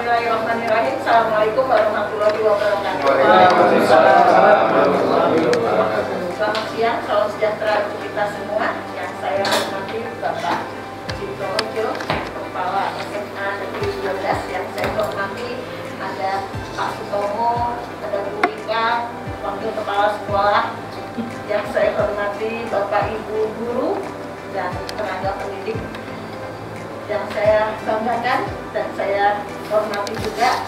Bismillahirrahmanirrahim. Assalamualaikum warahmatullahi wabarakatuh. Selamat siang, salam sejahtera untuk kita semua. Yang saya hormati Bapak Cipto Ojo, Kepala SMA Negeri 12. Yang saya hormati ada Pak Sutomo, ada Bu Rika, Wakil Kepala Sekolah. Yang saya hormati Bapak Ibu Guru dan tenaga pendidik. Yang saya banggakan dan saya hormati juga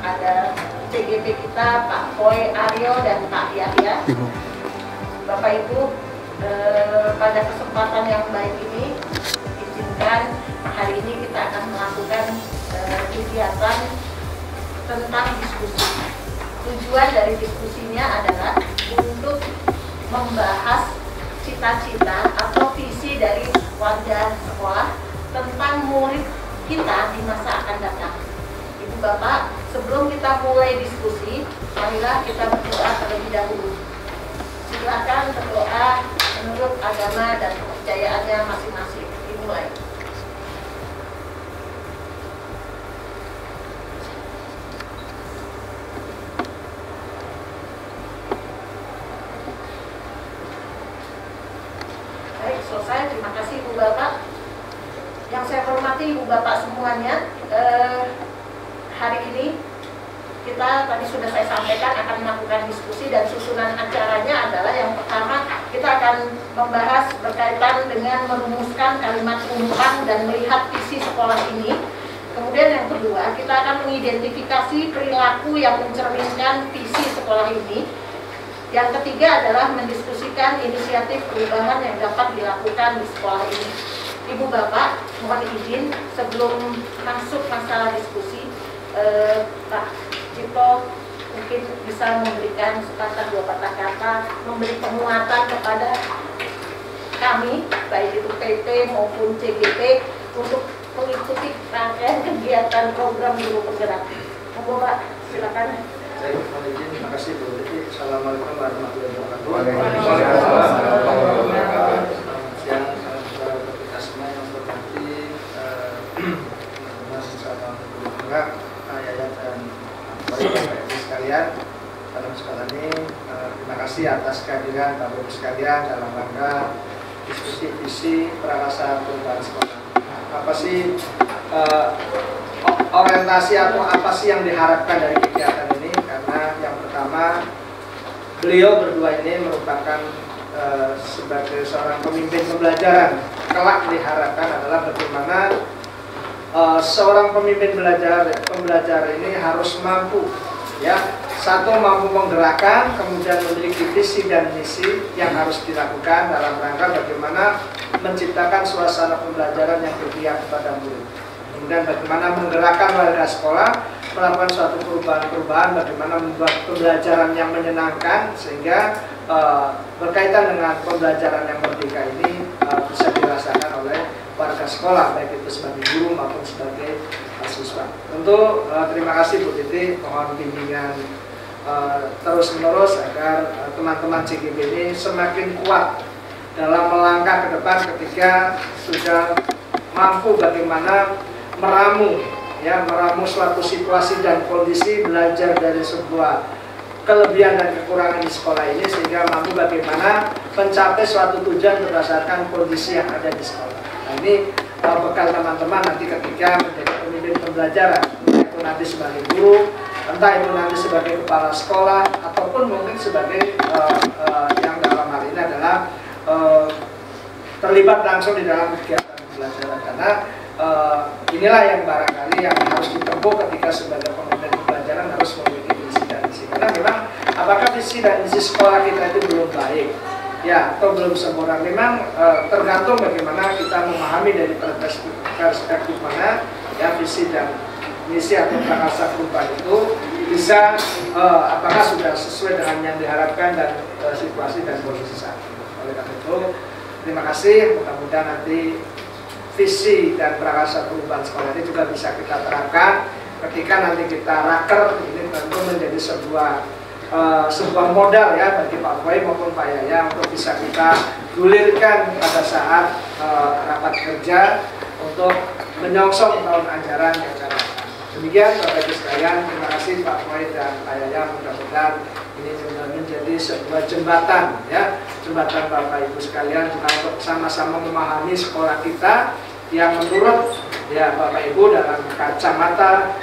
ada CGP kita Pak Boy Aryo dan Pak Yahya. Bapak Ibu, pada kesempatan yang baik ini izinkan hari ini kita akan melakukan kegiatan tentang diskusi. Tujuan dari diskusinya adalah untuk membahas cita-cita atau visi dari warga sekolah tentang murid kita di masa akan datang. Ibu Bapak, sebelum kita mulai diskusi, marilah kita berdoa terlebih dahulu. Silakan berdoa menurut agama dan kepercayaannya masing-masing. Dimulai. Baik, selesai. Terima kasih Ibu Bapak. Yang saya hormati Ibu Bapak semuanya, hari ini kita tadi sudah saya sampaikan akan melakukan diskusi dan susunan acaranya adalah yang pertama kita akan membahas berkaitan dengan merumuskan kalimat umpan dan melihat visi sekolah ini. Kemudian yang kedua kita akan mengidentifikasi perilaku yang mencerminkan visi sekolah ini. Yang ketiga adalah mendiskusikan inisiatif perubahan yang dapat dilakukan di sekolah ini. Ibu Bapak, mohon izin sebelum masuk masalah diskusi, Pak Cipto mungkin bisa memberikan sepatah dua patah kata, memberi penguatan kepada kami, baik itu PP maupun CGP, untuk mengikuti rangkaian kegiatan program Guru Penggerak. Monggo Pak, silakan. Saya mohon izin, terima kasih Bu Titi. Assalamualaikum warahmatullahi wabarakatuh. Selamat siang, salam sejahtera untuk kita semua yang berarti teman-teman sama Guru Penggerak, Yayan dan Bapak Ibu sekalian. Pada kesempatan ini terima kasih atas kehadiran Bapak Ibu sekalian dalam rangka diskusi visi prakarsa perubahan sekolah. Apa sih orientasi atau apa sih yang diharapkan dari kegiatan ini? Karena yang pertama, beliau berdua ini merupakan sebagai seorang pemimpin pembelajaran. Kelak diharapkan adalah bagaimana seorang pemimpin pembelajar ini harus mampu, ya, satu mampu menggerakkan, kemudian memiliki visi dan misi yang harus dilakukan dalam rangka bagaimana menciptakan suasana pembelajaran yang berpihak kepada murid. Kemudian bagaimana menggerakkan warga sekolah melakukan suatu perubahan-perubahan, bagaimana membuat pembelajaran yang menyenangkan sehingga berkaitan dengan pembelajaran yang merdeka ini bisa dirasakan oleh warga sekolah, baik itu sebagai guru maupun sebagai siswa. Tentu terima kasih Bu Titi, mohon bimbingan terus-menerus agar teman-teman CGP ini semakin kuat dalam melangkah ke depan ketika sudah mampu bagaimana meramu suatu situasi dan kondisi, belajar dari sebuah kelebihan dan kekurangan di sekolah ini sehingga mampu bagaimana mencapai suatu tujuan berdasarkan kondisi yang ada di sekolah. Nah, ini bekal teman-teman nanti ketika menjadi pemimpin pembelajaran, entah itu nanti sebagai guru, entah itu nanti sebagai kepala sekolah, ataupun mungkin sebagai yang dalam hal ini adalah terlibat langsung di dalam kegiatan pembelajaran. Karena inilah yang barangkali yang harus ditempuh ketika sebagai pemimpin pembelajaran harus memiliki visi dan misi. Karena memang apakah visi dan misi sekolah kita itu belum baik, ya, atau belum sempurna, memang tergantung bagaimana kita memahami dari perspektif mana ya visi dan misi atau prakarsa perubahan itu bisa apakah sudah sesuai dengan yang diharapkan dan situasi dan kondisi saat ini. Oleh karena itu, terima kasih. Mudah-mudahan nanti visi dan prakarsa perubahan sekolah ini juga bisa kita terapkan ketika nanti kita raker. Ini tentu menjadi sebuah modal ya bagi Pak Boy maupun Pak Yaya untuk bisa kita gulirkan pada saat rapat kerja untuk menyongsong tahun ajaran yang akan datang. Demikian Bapak Ibu sekalian, terima kasih Pak Boy dan Pak Yaya. Mudah-mudahan ini juga menjadi sebuah jembatan, ya, jembatan Bapak Ibu sekalian untuk sama-sama memahami sekolah kita yang menurut ya Bapak Ibu dalam kacamata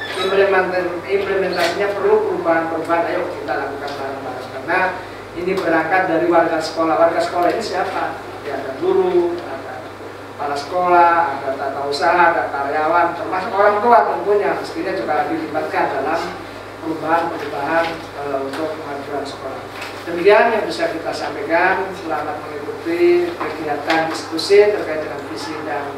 implementasinya perlu perubahan-perubahan. Ayo kita lakukan bareng-bareng, karena ini berangkat dari warga sekolah. Warga sekolah ini siapa? Ya, ada guru, ada kepala sekolah, ada tata usaha, ada karyawan, termasuk orang tua tentunya mestinya juga dilibatkan dalam perubahan-perubahan untuk kemajuan sekolah. Demikian yang bisa kita sampaikan. Selamat mengikuti kegiatan diskusi terkait dengan visi dan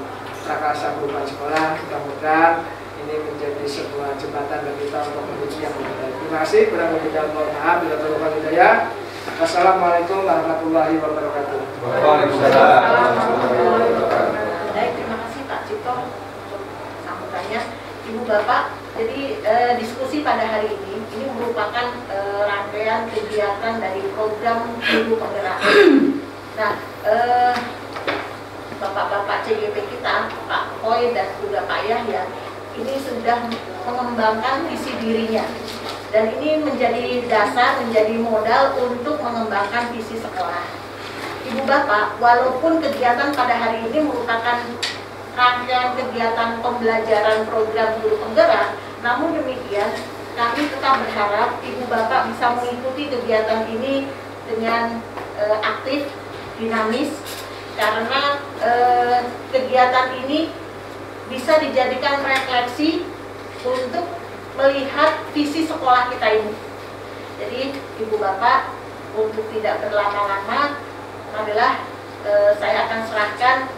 prakarsa perubahan sekolah. Mudah-mudahan ini menjadi sebuah jembatan bagi kita untuk menuju yang lebih baik. Terima kasih. Kurang lebih dan mohon maaf bila perlu hidayah. Wassalamualaikum warahmatullahi wabarakatuh. Waalaikumsalam. Baik, terima kasih Pak Cipto untuk sambutannya. Ibu Bapak, jadi diskusi pada hari ini merupakan rangkaian kegiatan dari program Guru Penggerak. Nah, Bapak-bapak CGP kita, Pak Boy dan juga Pak Yahya, ini sudah mengembangkan visi dirinya. Dan ini menjadi dasar, menjadi modal untuk mengembangkan visi sekolah. Ibu Bapak, walaupun kegiatan pada hari ini merupakan rangkaian kegiatan pembelajaran program Guru Penggerak, namun demikian kami tetap berharap Ibu Bapak bisa mengikuti kegiatan ini dengan aktif, dinamis, karena kegiatan ini bisa dijadikan refleksi untuk melihat visi sekolah kita ini. Jadi Ibu Bapak, untuk tidak berlama-lama, marilah saya akan serahkan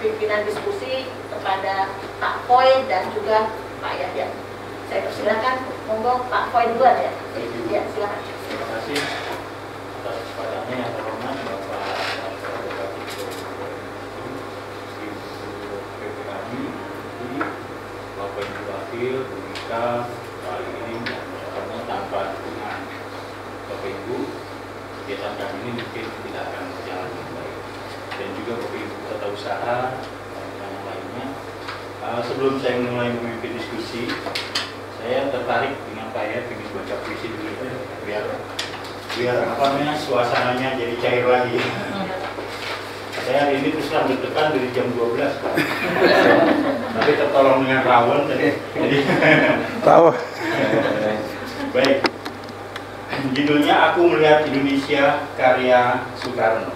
pimpinan diskusi kepada Pak Boy dan juga Pak Yahya. Saya persilakan, monggo Pak Boy duluan ya. Ya, silakan. Terima kasih atas kesempatannya yang terhormat Bapak Bapak Ibu Wakil, Bu Nika, Pak Liling, karena tanpa dukungan Bapak Ibu, kegiatan kami ini mungkin tidak akan berjalan dengan baik. Dan juga Bapak Ibu tata usaha dan yang lainnya. Sebelum saya mulai memimpin diskusi, saya tertarik dengan Pak Yaya ingin baca puisi dulu biar apa namanya suasananya jadi cair lagi. Saya hari ini terus terang deg-degan dari jam 12 Pak. Tapi tertolong dengan rawon tadi. Jadi tahu. Baik. Judulnya Aku Melihat Indonesia karya Soekarno.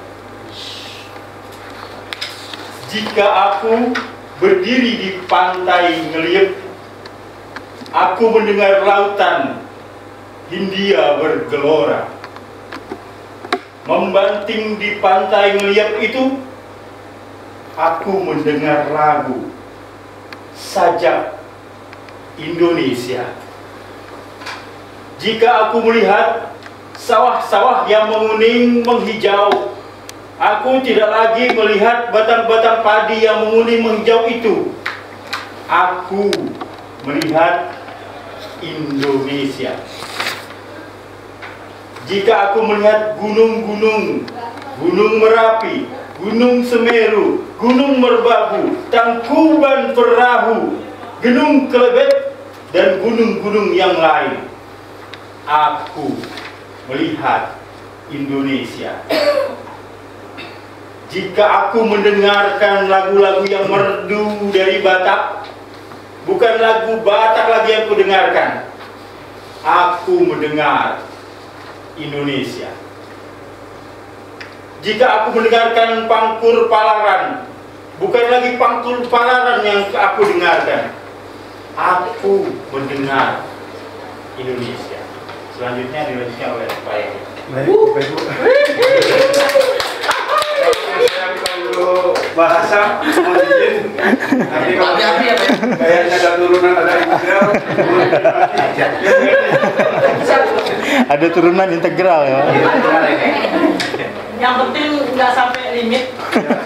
Jika aku berdiri di pantai Ngeliep, aku mendengar lautan Hindia bergelora. Membanting di pantai Ngeliep itu, aku mendengar lagu Sajak Indonesia. Jika aku melihat sawah-sawah yang menguning menghijau, aku tidak lagi melihat batang-batang padi yang menguning menghijau itu. Aku melihat Indonesia. Jika aku melihat gunung-gunung, Gunung Merapi, Gunung Semeru, Gunung Merbabu, Tangkuban Perahu, Gunung Kelebet, dan gunung-gunung yang lain, aku melihat Indonesia. Jika aku mendengarkan lagu-lagu yang merdu dari Batak, bukan lagu Batak lagi yang aku dengarkan, aku mendengar Indonesia. Jika aku mendengarkan Pangkur Palaran, bukan lagi Pangkur Palaran yang aku dengarkan, aku mendengar Indonesia. Selanjutnya dilanjutkan oleh Pak Yaya. Dulu bahasa mohon izin. Nanti kalau kayaknya ada turunan, ada integral. Ada turunan integral ya. Yang penting nggak sampai limit.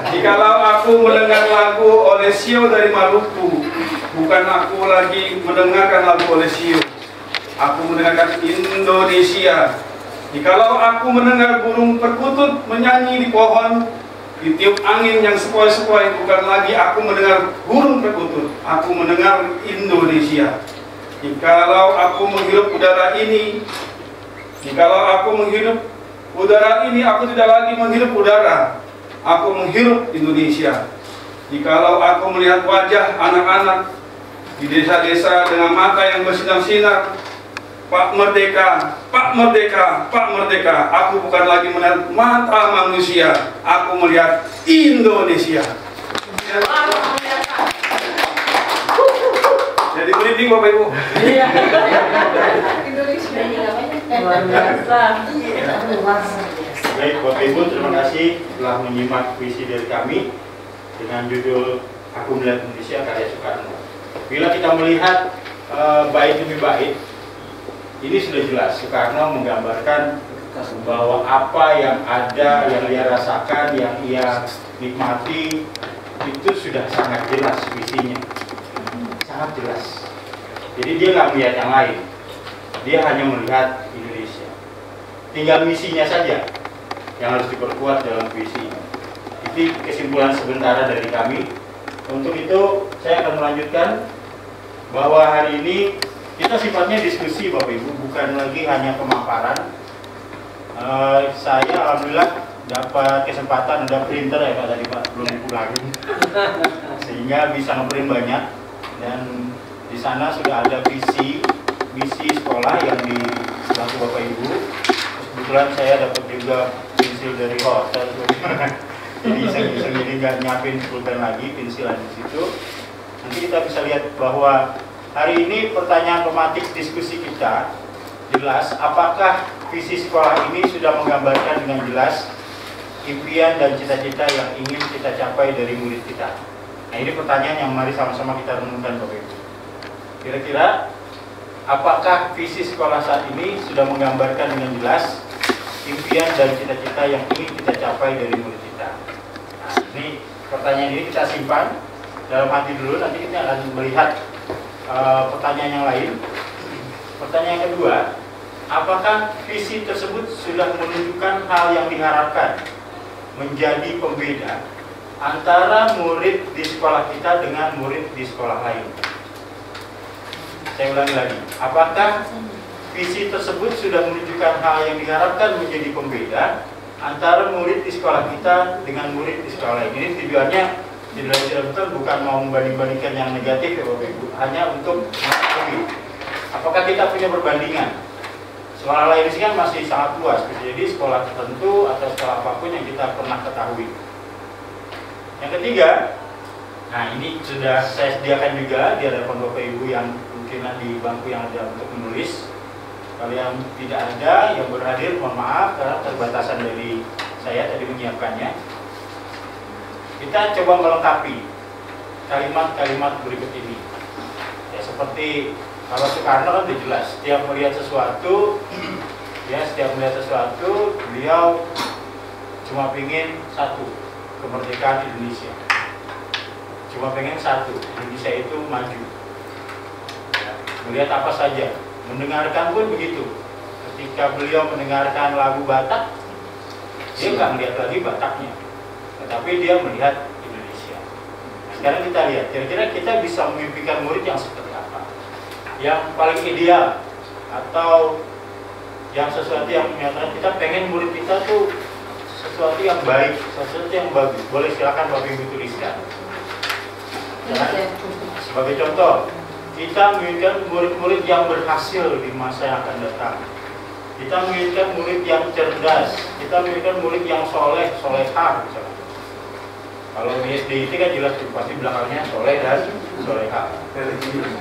Jikalau aku mendengar lagu Olesio dari Maluku, bukan aku lagi mendengarkan lagu Olesio, aku mendengarkan Indonesia. Jikalau aku mendengar burung perkutut menyanyi di pohon, ditiup angin yang sepoi-sepoi, bukan lagi aku mendengar burung perkutut, aku mendengar Indonesia. Jikalau aku menghirup udara ini, aku tidak lagi menghirup udara, aku menghirup Indonesia. Jikalau aku melihat wajah anak-anak di desa-desa dengan mata yang bersinar-sinar, Pak Merdeka, Pak Merdeka, Pak Merdeka, aku bukan lagi melihat mata manusia, aku melihat Indonesia. Jadi merinding Bapak Ibu. Luar biasa. Baik Bapak Ibu, terima kasih telah menyimak puisi dari kami dengan judul Aku Melihat Indonesia karya Soekarno. Bila kita melihat bait demi bait, ini sudah jelas Soekarno menggambarkan bahwa apa yang ada, yang dia rasakan, yang ia nikmati itu sudah sangat jelas visinya, sangat jelas. Jadi dia nggak melihat yang lain, dia hanya melihat Indonesia. Tinggal misinya saja yang harus diperkuat dalam visi. Itu kesimpulan sementara dari kami. Untuk itu saya akan melanjutkan bahwa hari ini kita sifatnya diskusi Bapak Ibu, bukan lagi hanya pemaparan. Saya alhamdulillah dapat kesempatan, ada printer ya Pak tadi Pak, belum dipulangin, sehingga bisa ngeprint banyak. Dan di sana sudah ada misi sekolah yang dibantu Bapak Ibu. Terus kebetulan saya dapat juga pensil dari hotel, jadi iseng-iseng jadi nggak nyiapin pulpen lagi, pensil ada di situ. Nanti kita bisa lihat bahwa hari ini pertanyaan tematik diskusi kita jelas, apakah visi sekolah ini sudah menggambarkan dengan jelas impian dan cita-cita yang ingin kita capai dari murid kita. Nah ini pertanyaan yang mari sama-sama kita renungkan Bapak Ibu. Kira-kira apakah visi sekolah saat ini sudah menggambarkan dengan jelas impian dan cita-cita yang ingin kita capai dari murid kita? Nah ini pertanyaan ini kita simpan dalam hati dulu, nanti kita akan melihat pertanyaan yang lain. Pertanyaan yang kedua, apakah visi tersebut sudah menunjukkan hal yang diharapkan menjadi pembeda antara murid di sekolah kita dengan murid di sekolah lain? Saya ulangi lagi, apakah visi tersebut sudah menunjukkan hal yang diharapkan menjadi pembeda antara murid di sekolah kita dengan murid di sekolah lain? Ini tujuannya tidak betul, bukan mau membanding-bandingkan yang negatif ya Bapak Ibu, hanya untuk mengetahui apakah kita punya perbandingan. Sekolah lain ini kan masih sangat luas, jadi sekolah tertentu atau sekolah apapun yang kita pernah ketahui. Yang ketiga, nah ini sudah saya sediakan juga di hadapan Bapak Ibu yang mungkin di bangku yang ada untuk menulis. Kalau yang tidak ada, yang berhadir mohon maaf karena keterbatasan dari saya tadi menyiapkannya. Kita coba melengkapi kalimat-kalimat berikut ini. Ya seperti kalau Soekarno kan sudah jelas, setiap melihat sesuatu, beliau cuma pengen satu, kemerdekaan Indonesia. Cuma pengen satu, Indonesia itu maju. Ya, melihat apa saja, mendengarkan pun begitu. Ketika beliau mendengarkan lagu Batak, dia nggak melihat lagi Bataknya, tetapi dia melihat Indonesia. Nah, sekarang kita lihat, kira-kira kita bisa memimpikan murid yang seperti apa? Yang paling ideal atau yang sesuatu yang menyatakan kita pengen murid kita tuh sesuatu yang baik, sesuatu yang bagus. Boleh silakan Bapak Ibu tuliskan. Nah, sebagai contoh, kita menginginkan murid-murid yang berhasil di masa yang akan datang. Kita menginginkan murid yang cerdas. Kita menginginkan murid yang soleh, solehah misalnya. Kalau di SD itu kan jelas pasti belakangnya soleh dan solehah.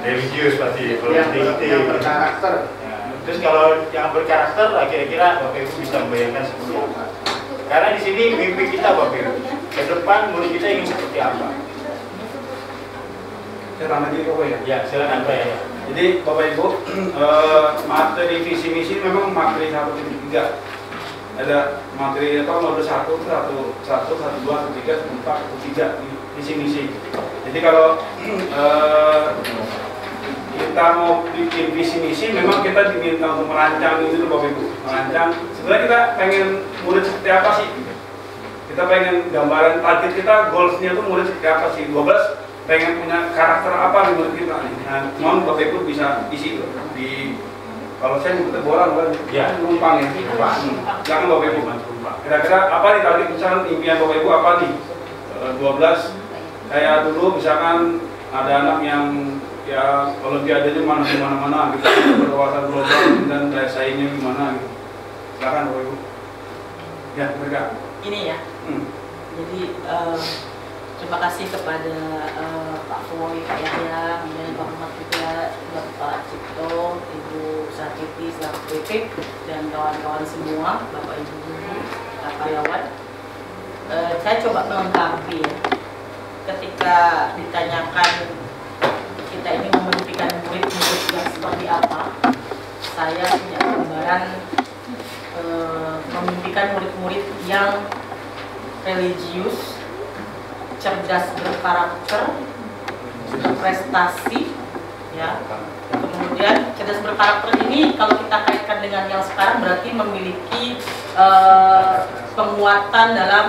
Religius pasti. Yang berkarakter. Ya. Terus kalau yang berkarakter, kira-kira Bapak Ibu bisa membayangkan seperti apa? Karena di sini mimpi kita Bapak Ibu, ke depan murid kita ingin seperti apa? Saya tambah lagi Bapak ya. Ya silakan Pak ya. Jadi Bapak Ibu, materi visi misi memang materi 1-3. Ada materi modul 1, 1, 2, 1, 2, 1, 3, 4, 3 visi misi. Jadi kalau kita mau bikin visi misi, memang kita diminta untuk merancang itu Bapak Ibu. Merancang. Sebenarnya kita pengen murid seperti apa sih? Kita pengen gambaran target kita, goalsnya itu murid seperti apa sih? 12 pengen punya karakter apa nih menurut kita nih. Nah, mohon Bapak Ibu bisa isi di, kalau saya nyebutnya bolang kan, Ya. numpang ya. Jangan Bapak Ibu. Kira-kira apa nih tadi misalnya impian Bapak Ibu apa nih? 12 kayak dulu misalkan ada anak yang ya olimpiadanya mana gitu, berwawasan global dan daya saingnya gimana gitu. Silakan Bapak Ibu. Ya, mereka. Ini ya. Jadi terima kasih kepada Pak Foy, Pak Yahya, kemudian Pak Muhammad juga, Bapak Cipto, Ibu Sakiti selaku PP dan kawan-kawan semua, Bapak Ibu guru, Pak karyawan. Saya coba melengkapi ya. Ketika ditanyakan kita ini memimpikan murid-murid yang seperti apa, saya punya gambaran memimpikan murid-murid yang religius, cerdas berkarakter, berprestasi, ya. Kemudian cerdas berkarakter ini kalau kita kaitkan dengan yang sekarang berarti memiliki penguatan dalam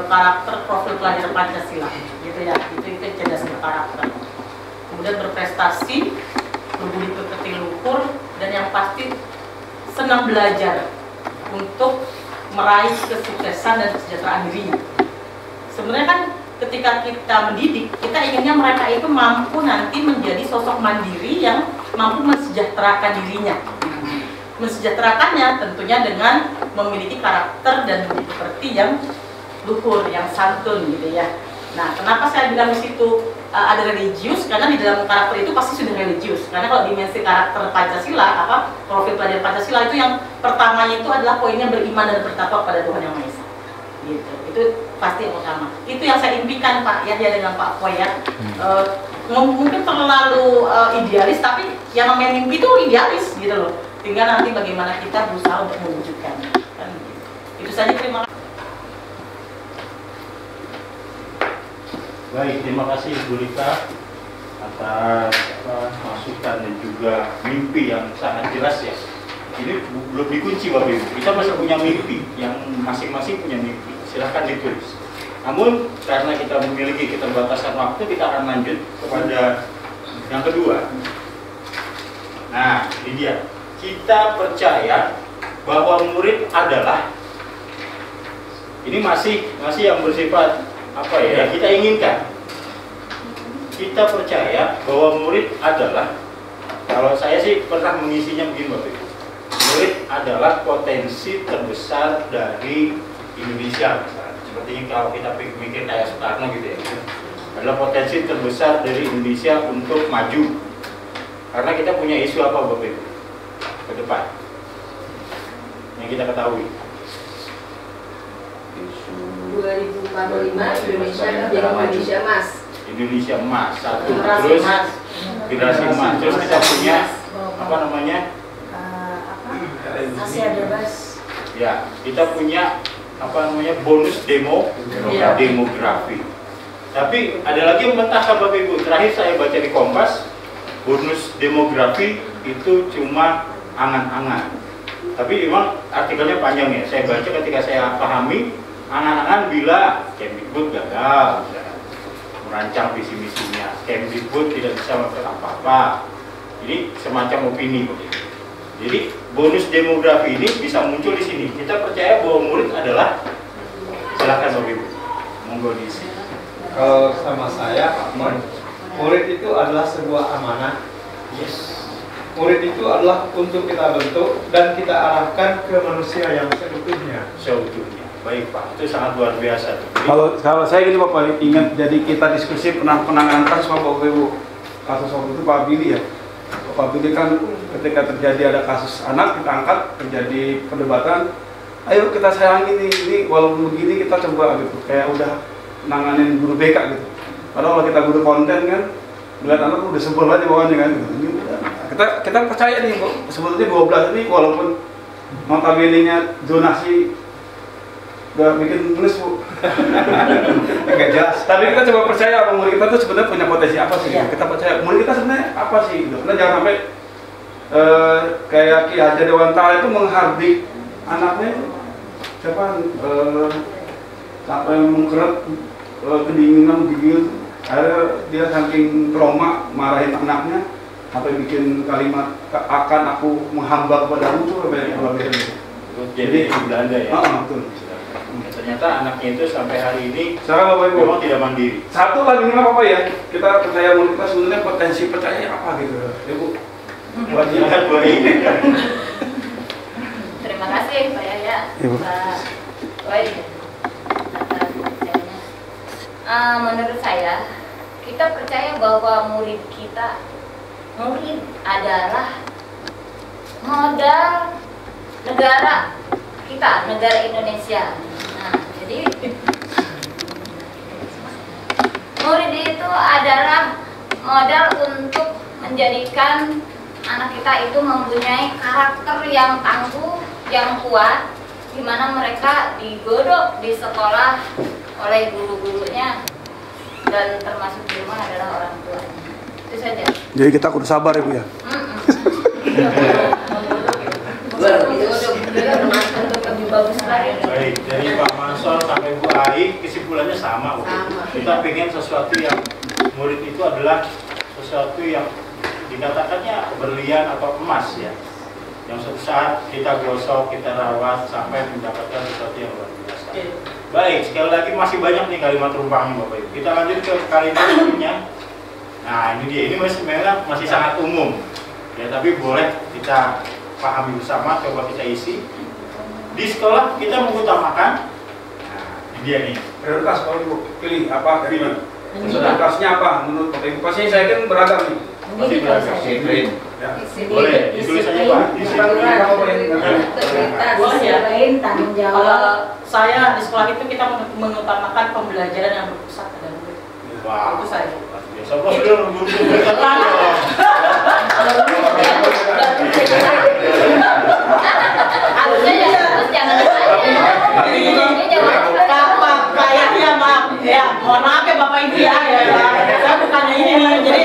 karakter profil pelajar Pancasila, gitu ya. Itu cerdas berkarakter. Kemudian berprestasi, berbudi pekerti luhur, dan yang pasti senang belajar untuk meraih kesuksesan dan kesejahteraan dirinya. Sebenarnya kan ketika kita mendidik, kita inginnya mereka itu mampu nanti menjadi sosok mandiri yang mampu mensejahterakan dirinya. Mensejahterakannya tentunya dengan memiliki karakter dan budi pekerti yang luhur, yang santun gitu ya. Nah, kenapa saya bilang di situ ada religius? Karena di dalam karakter itu pasti sudah religius. Karena kalau dimensi karakter Pancasila, profil pelajar Pancasila itu yang pertamanya itu adalah poinnya beriman dan bertakwa pada Tuhan Yang Maha Esa. Gitu. Itu pasti yang utama. Itu yang saya impikan Pak Yahya dengan Pak Foy ya. Mungkin terlalu idealis, tapi yang namanya mimpi itu idealis gitu loh. Tinggal nanti bagaimana kita berusaha untuk mewujudkannya. Kan, gitu. Itu saja, terima kasih. Baik, terima kasih Bu Rita atas masukan dan juga mimpi yang sangat jelas ya. Ini belum dikunci Bapak Ibu. Kita masih punya mimpi, yang masing-masing punya mimpi. Silahkan ditulis. Namun karena kita memiliki keterbatasan waktu, kita akan lanjut kepada yang kedua. Nah, ini dia. Kita percaya bahwa murid adalah, ini masih yang bersifat apa ya, kita inginkan. Kita percaya bahwa murid adalah, kalau saya sih pernah mengisinya begini Bapak Ibu, murid adalah potensi terbesar dari Indonesia misalnya. Seperti kalau kita pikir kayak Soekarno gitu ya, adalah potensi terbesar dari Indonesia untuk maju. Karena kita punya isu apa Bapak Ibu ke depan yang kita ketahui? 2045 Indonesia menjadi Indonesia Emas. Indonesia Emas satu, terus generasi emas, terus kita punya apa namanya, Asia bebas. ya kita punya apa namanya, bonus demografi. Tapi ada lagi yang mentahkan Bapak Ibu. Terakhir saya baca di Kompas, bonus demografi itu cuma angan-angan. Tapi memang artikelnya panjang ya. Saya baca ketika saya pahami, angan-angan bila Kemdikbud gagal merancang visi misinya, Kemdikbud tidak bisa melakukan apa-apa. Ini semacam opini begitu. Jadi bonus demografi ini bisa muncul di sini. Kita percaya bahwa murid adalah, silakan Bapak Ibu, monggo diisi. Kalau sama saya, murid itu adalah sebuah amanah. Yes. Murid itu adalah untuk kita bentuk dan kita arahkan ke manusia yang seutuhnya. Seutuhnya. Baik Pak, itu sangat luar biasa. Kalau saya gini Bapak, ingat jadi kita diskusi penanganan kasus Bapak Ibu. Kasus waktu itu Pak Billy ya. Pak Billy kan ketika terjadi ada kasus anak kita angkat, terjadi perdebatan. Ayo kita sayangi ini walaupun begini kita coba gitu. Kayak udah nanganin guru BK gitu. Padahal kalau kita guru konten kan, melihat anak udah sebel aja bawahnya kan. Gitu. Kita percaya nih sebetulnya 12 ini walaupun notabene-nya zonasi udah bikin nulis Bu. Enggak jelas. Tapi kita coba percaya murid kita tuh sebenarnya punya potensi apa sih? Ya. Kita percaya murid kita sebenarnya apa sih? Gitu. Karena jangan sampai kayak Ki Hajar Dewantara itu menghardik anaknya itu siapa? Sampai mengkerut kedinginan gigil. Ada dia saking trauma marahin anaknya sampai bikin kalimat akan aku menghamba kepadamu tuh banyak kalau Jadi di Belanda ya. Betul. Ternyata anaknya itu sampai hari ini Sekarang Bapak Ibu memang tidak mandiri. satu lagi nggak apa-apa ya, kita percaya murid kita sebenarnya potensi percaya apa gitu Ibu. Buat Jangan buat ini. Terima kasih Pak Yaya, Ibu. Pak Wai atas percayanya. Menurut saya, kita percaya bahwa murid adalah modal negara kita, negara Indonesia. Nah, jadi murid itu adalah modal untuk menjadikan anak kita itu mempunyai karakter yang tangguh, yang kuat, di mana mereka digodok di sekolah oleh guru-gurunya dan termasuk di rumah adalah orang tuanya. Itu saja. Jadi kita kudu sabar Ibu ya. Untuk lebih bagus lagi. Baik, dari Pak Mansor sampai Bu Ai kesimpulannya sama. Kita pengen sesuatu yang murid itu adalah sesuatu yang dikatakannya berlian atau emas ya, yang suatu saat kita gosok, kita rawat sampai mendapatkan sesuatu yang luar biasa. Baik, sekali lagi masih banyak nih kalimat rumpangnya Bapak Ibu. Kita lanjut ke kalimat berikutnya. Nah ini dia, ini memang masih sangat umum ya, tapi boleh kita pahami bersama, coba kita isi. Di sekolah kita mengutamakan, nah ini dia nih. Prioritas kalau Ibu pilih apa dari prioritasnya apa menurut Bapak Ibu? Pasti saya kan beragam nih. Masih beragam. Disiplin. Ya. Boleh, ditulis aja Pak. Boleh ya. Tanggung Kalau jawab. saya di sekolah itu kita mengutamakan pembelajaran yang berpusat pada murid. Wah, Itu saya. biasa bos dulu Harusnya ya terus jangan Ini kayaknya maaf ya, mohon maaf ya Bapak Ibu ya, saya bukannya ini nih. Jadi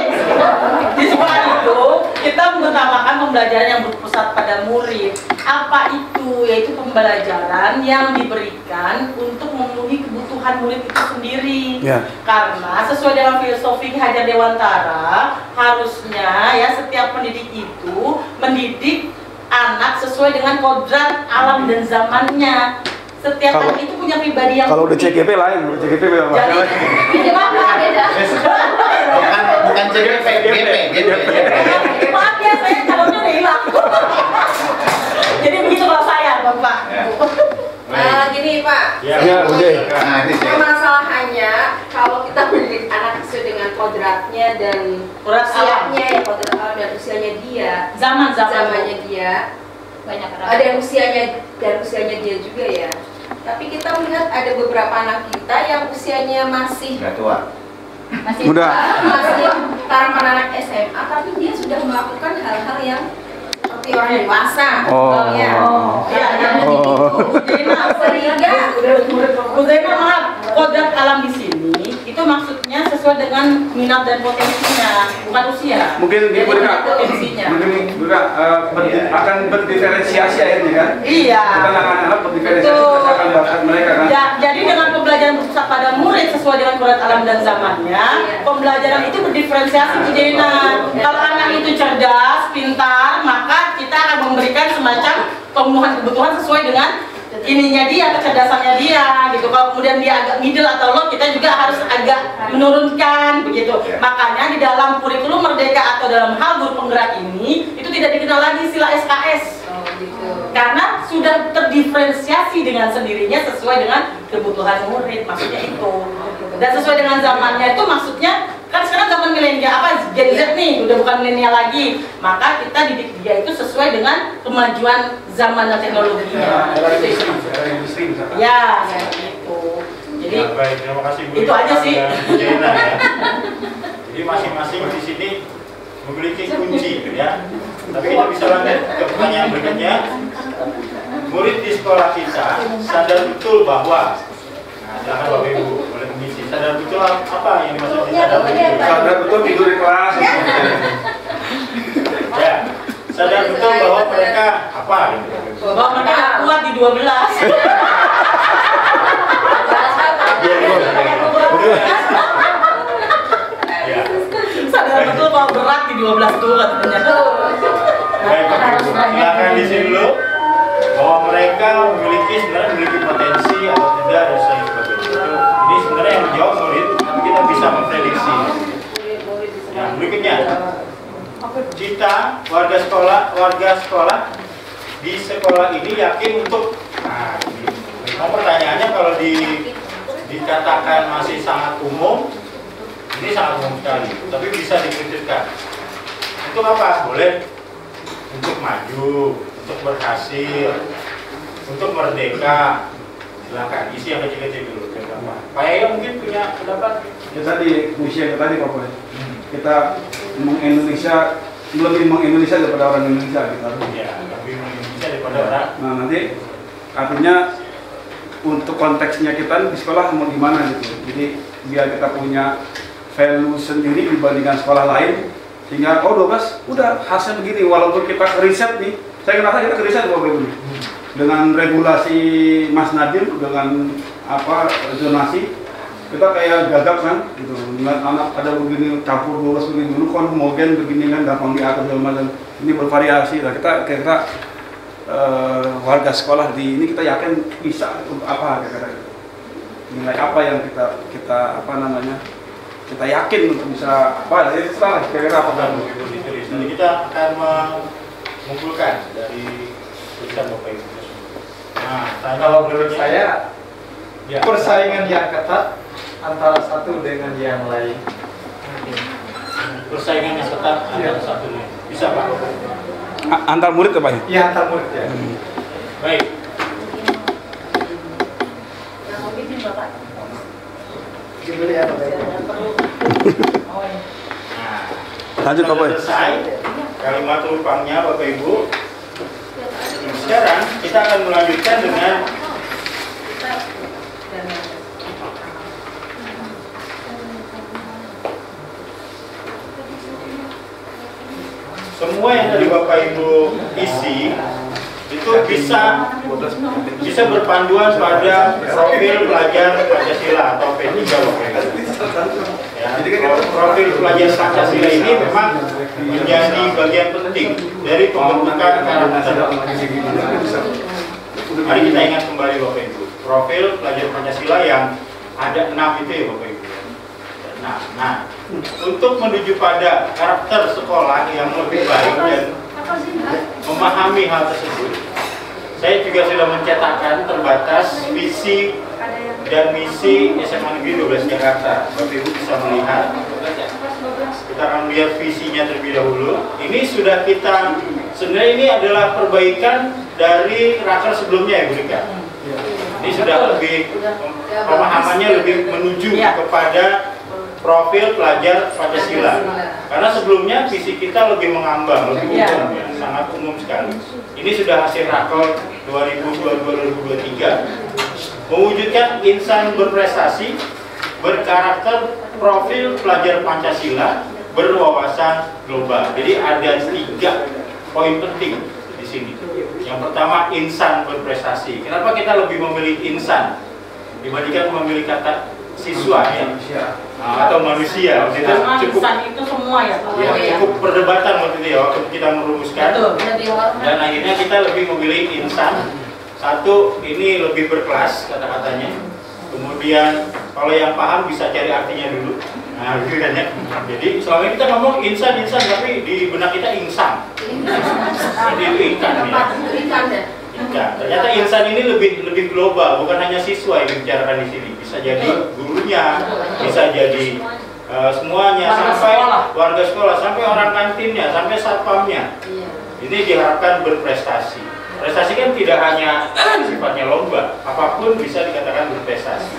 di sekolah itu kita mengutamakan pembelajaran yang berpusat pada murid. Apa itu? Yaitu pembelajaran yang diberikan untuk memenuhi kebutuhan murid itu sendiri. Ya. Karena sesuai dengan filosofi Ki Hajar Dewantara, harusnya ya setiap pendidik itu mendidik anak sesuai dengan kodrat alam dan zamannya. Setiap anak itu punya pribadi yang Kalau udah CGP lain, udah CGP beda Mas. Jadi, beda. Bukan CGP, GP. maaf ya, saya calonnya udah hilang. Jadi begitu kalau saya, Bapak. Gini Pak, Ya, oke. Nah, ini sih. permasalahannya kalau kita mendidik anak sesuai dengan kodratnya dan Kodrat usianya ya, kodrat alam dan usianya dia, zamannya dia, Banyak ada yang usianya dan usianya dia juga ya. Tapi kita melihat ada beberapa anak kita yang usianya masih Udah tua. masih Udah. masih taruhan anak SMA, tapi dia sudah melakukan hal-hal yang seperti orang dewasa. Oh. Ya. Ya, Oh. Jadi maaf, Sehingga Bu Zaina, maaf, kodrat alam di sini itu maksudnya sesuai dengan minat dan potensinya, bukan usia. Mungkin Jadi Ibu Rika, potensinya. mungkin Ibu Rika akan berdiferensiasi akhirnya kan? Iya. Bukan anak-anak berdiferensiasi Betul. berdasarkan bakat mereka kan? Ya, jadi dengan pembelajaran berpusat pada murid sesuai dengan kodrat alam dan zamannya, pembelajaran itu berdiferensiasi Bu Zaina. Kalau anak itu cerdas, pintar, maka kita akan memberikan semacam pemenuhan kebutuhan sesuai dengan ininya dia, kecerdasannya dia gitu. Kalau kemudian dia agak middle atau low, kita juga harus agak menurunkan begitu. Makanya di dalam kurikulum Merdeka atau dalam hal guru penggerak ini itu tidak dikenal lagi istilah SKS. Karena sudah terdiferensiasi dengan sendirinya sesuai dengan kebutuhan murid, maksudnya itu. Dan sesuai dengan zamannya itu maksudnya kan sekarang zaman milenial apa Gen Z nih, udah bukan milenial lagi. Maka kita didik dia itu sesuai dengan kemajuan zaman dan teknologinya. Era industri misalkan. Ya, seperti itu. Jadi Ya, baik, terima kasih Bu. Itu aja sih. Bu Jaina, ya. Jadi masing-masing di sini memiliki kunci ya. Tapi kita bisa lanjut ke pertanyaan berikutnya. Murid di sekolah kita sadar betul bahwa, nah, silakan Bapak Ibu boleh mengisi. Sadar betul apa yang dimaksud sadar betul? Sadar betul tidur di kelas. Ya, sadar betul bahwa mereka apa? bahwa mereka kuat di 12. 12 tuh katanya. Baik, silakan di sini dulu bahwa mereka sebenarnya memiliki potensi atau tidak dan sebagainya. Ini sebenarnya yang menjawab murid, tapi kita bisa memprediksi. Yang berikutnya, kita warga sekolah di sekolah ini yakin untuk. Nah, ini pertanyaannya kalau dikatakan masih sangat umum, ini sangat umum sekali, tapi bisa dikritikkan. Untuk apa? Boleh untuk maju, untuk berhasil, untuk merdeka. Silakan isi yang kecil-kecil dulu. Pak Yaya mungkin punya pendapat? Ya tadi usia tadi Pak Boy. Kita Indonesia lebih Indonesia daripada orang Indonesia kita. Ya, lebih Indonesia daripada orang. Nah nanti artinya untuk konteksnya kita di sekolah mau gimana gitu. Jadi biar kita punya value sendiri dibandingkan sekolah lain, sehingga 12 udah hasil begini walaupun kita riset nih. Saya ngerasa kita riset Bapak Ibu dengan regulasi Mas Nadim dengan apa zonasi kita kayak gagap kan gitu. Dengan anak ada begini campur 12 begini dulu kan homogen begini kan gampang diatur segala macam. Ini bervariasi lah kita warga sekolah di ini kita yakin bisa untuk apa kira-kira nilai apa yang kita apa namanya kita yakin untuk bisa apa ya setelah kira-kira apa kan Jadi kita akan mengumpulkan dari tulisan Bapak Ibu. Nah, Kalau menurut saya ya, persaingan yang ketat antara satu dengan yang lain. persaingan yang ketat antara satu lain. Bisa Pak? antar murid apa ya? Iya, antar murid ya. Baik. Yang mungkin Bapak. Dibeli ya Bapak Ibu. Nah, Lanjut Bapak. selesai kalimat rupangnya Bapak Ibu. Sekarang kita akan melanjutkan dengan semua yang tadi Bapak Ibu isi itu bisa berpanduan pada profil pelajar Pancasila atau P3 Bapak Ibu. Ya, profil pelajar Pancasila ini memang menjadi bagian penting dari pembentukan karakter. Mari kita ingat kembali Bapak Ibu, profil pelajar Pancasila yang ada 6 itu ya Bapak Ibu. Nah, untuk menuju pada karakter sekolah yang lebih baik dan memahami hal tersebut, saya juga sudah mencetakkan terbatas visi dan misi SMA Negeri 12 Jakarta. Bapak Ibu bisa melihat. Kita akan lihat visinya terlebih dahulu. Ini sudah kita, sebenarnya ini adalah perbaikan dari raker sebelumnya ya Bu Rika. Ini sudah lebih, pemahamannya lebih menuju kepada profil pelajar Pancasila. Karena sebelumnya visi kita lebih mengambang, lebih umum ya, sangat umum sekali. Ini sudah hasil raker 2022-2023, mewujudkan insan berprestasi, berkarakter, profil pelajar Pancasila, berwawasan global. Jadi ada 3 poin penting di sini. Yang pertama, insan berprestasi. Kenapa kita lebih memilih insan dibandingkan memilih kata siswa ya? Atau manusia? Waktu itu cukup insan itu semua ya. cukup perdebatan waktu itu ya, waktu kita merumuskan. Dan akhirnya kita lebih memilih insan. Satu, ini lebih berkelas kata-katanya. Kemudian kalau yang paham bisa cari artinya dulu. Nah, gitu kan ya. Jadi selama ini kita ngomong insan, tapi di benak kita insan. Jadi itu ikan ya. Ikan. Ternyata insan ini lebih global, bukan hanya siswa yang dibicarakan di sini. Bisa jadi gurunya, bisa jadi semuanya, sampai warga sekolah, sampai orang kantinnya, sampai satpamnya. Ini diharapkan berprestasi. Prestasi kan tidak hanya sifatnya lomba, apapun bisa dikatakan berprestasi.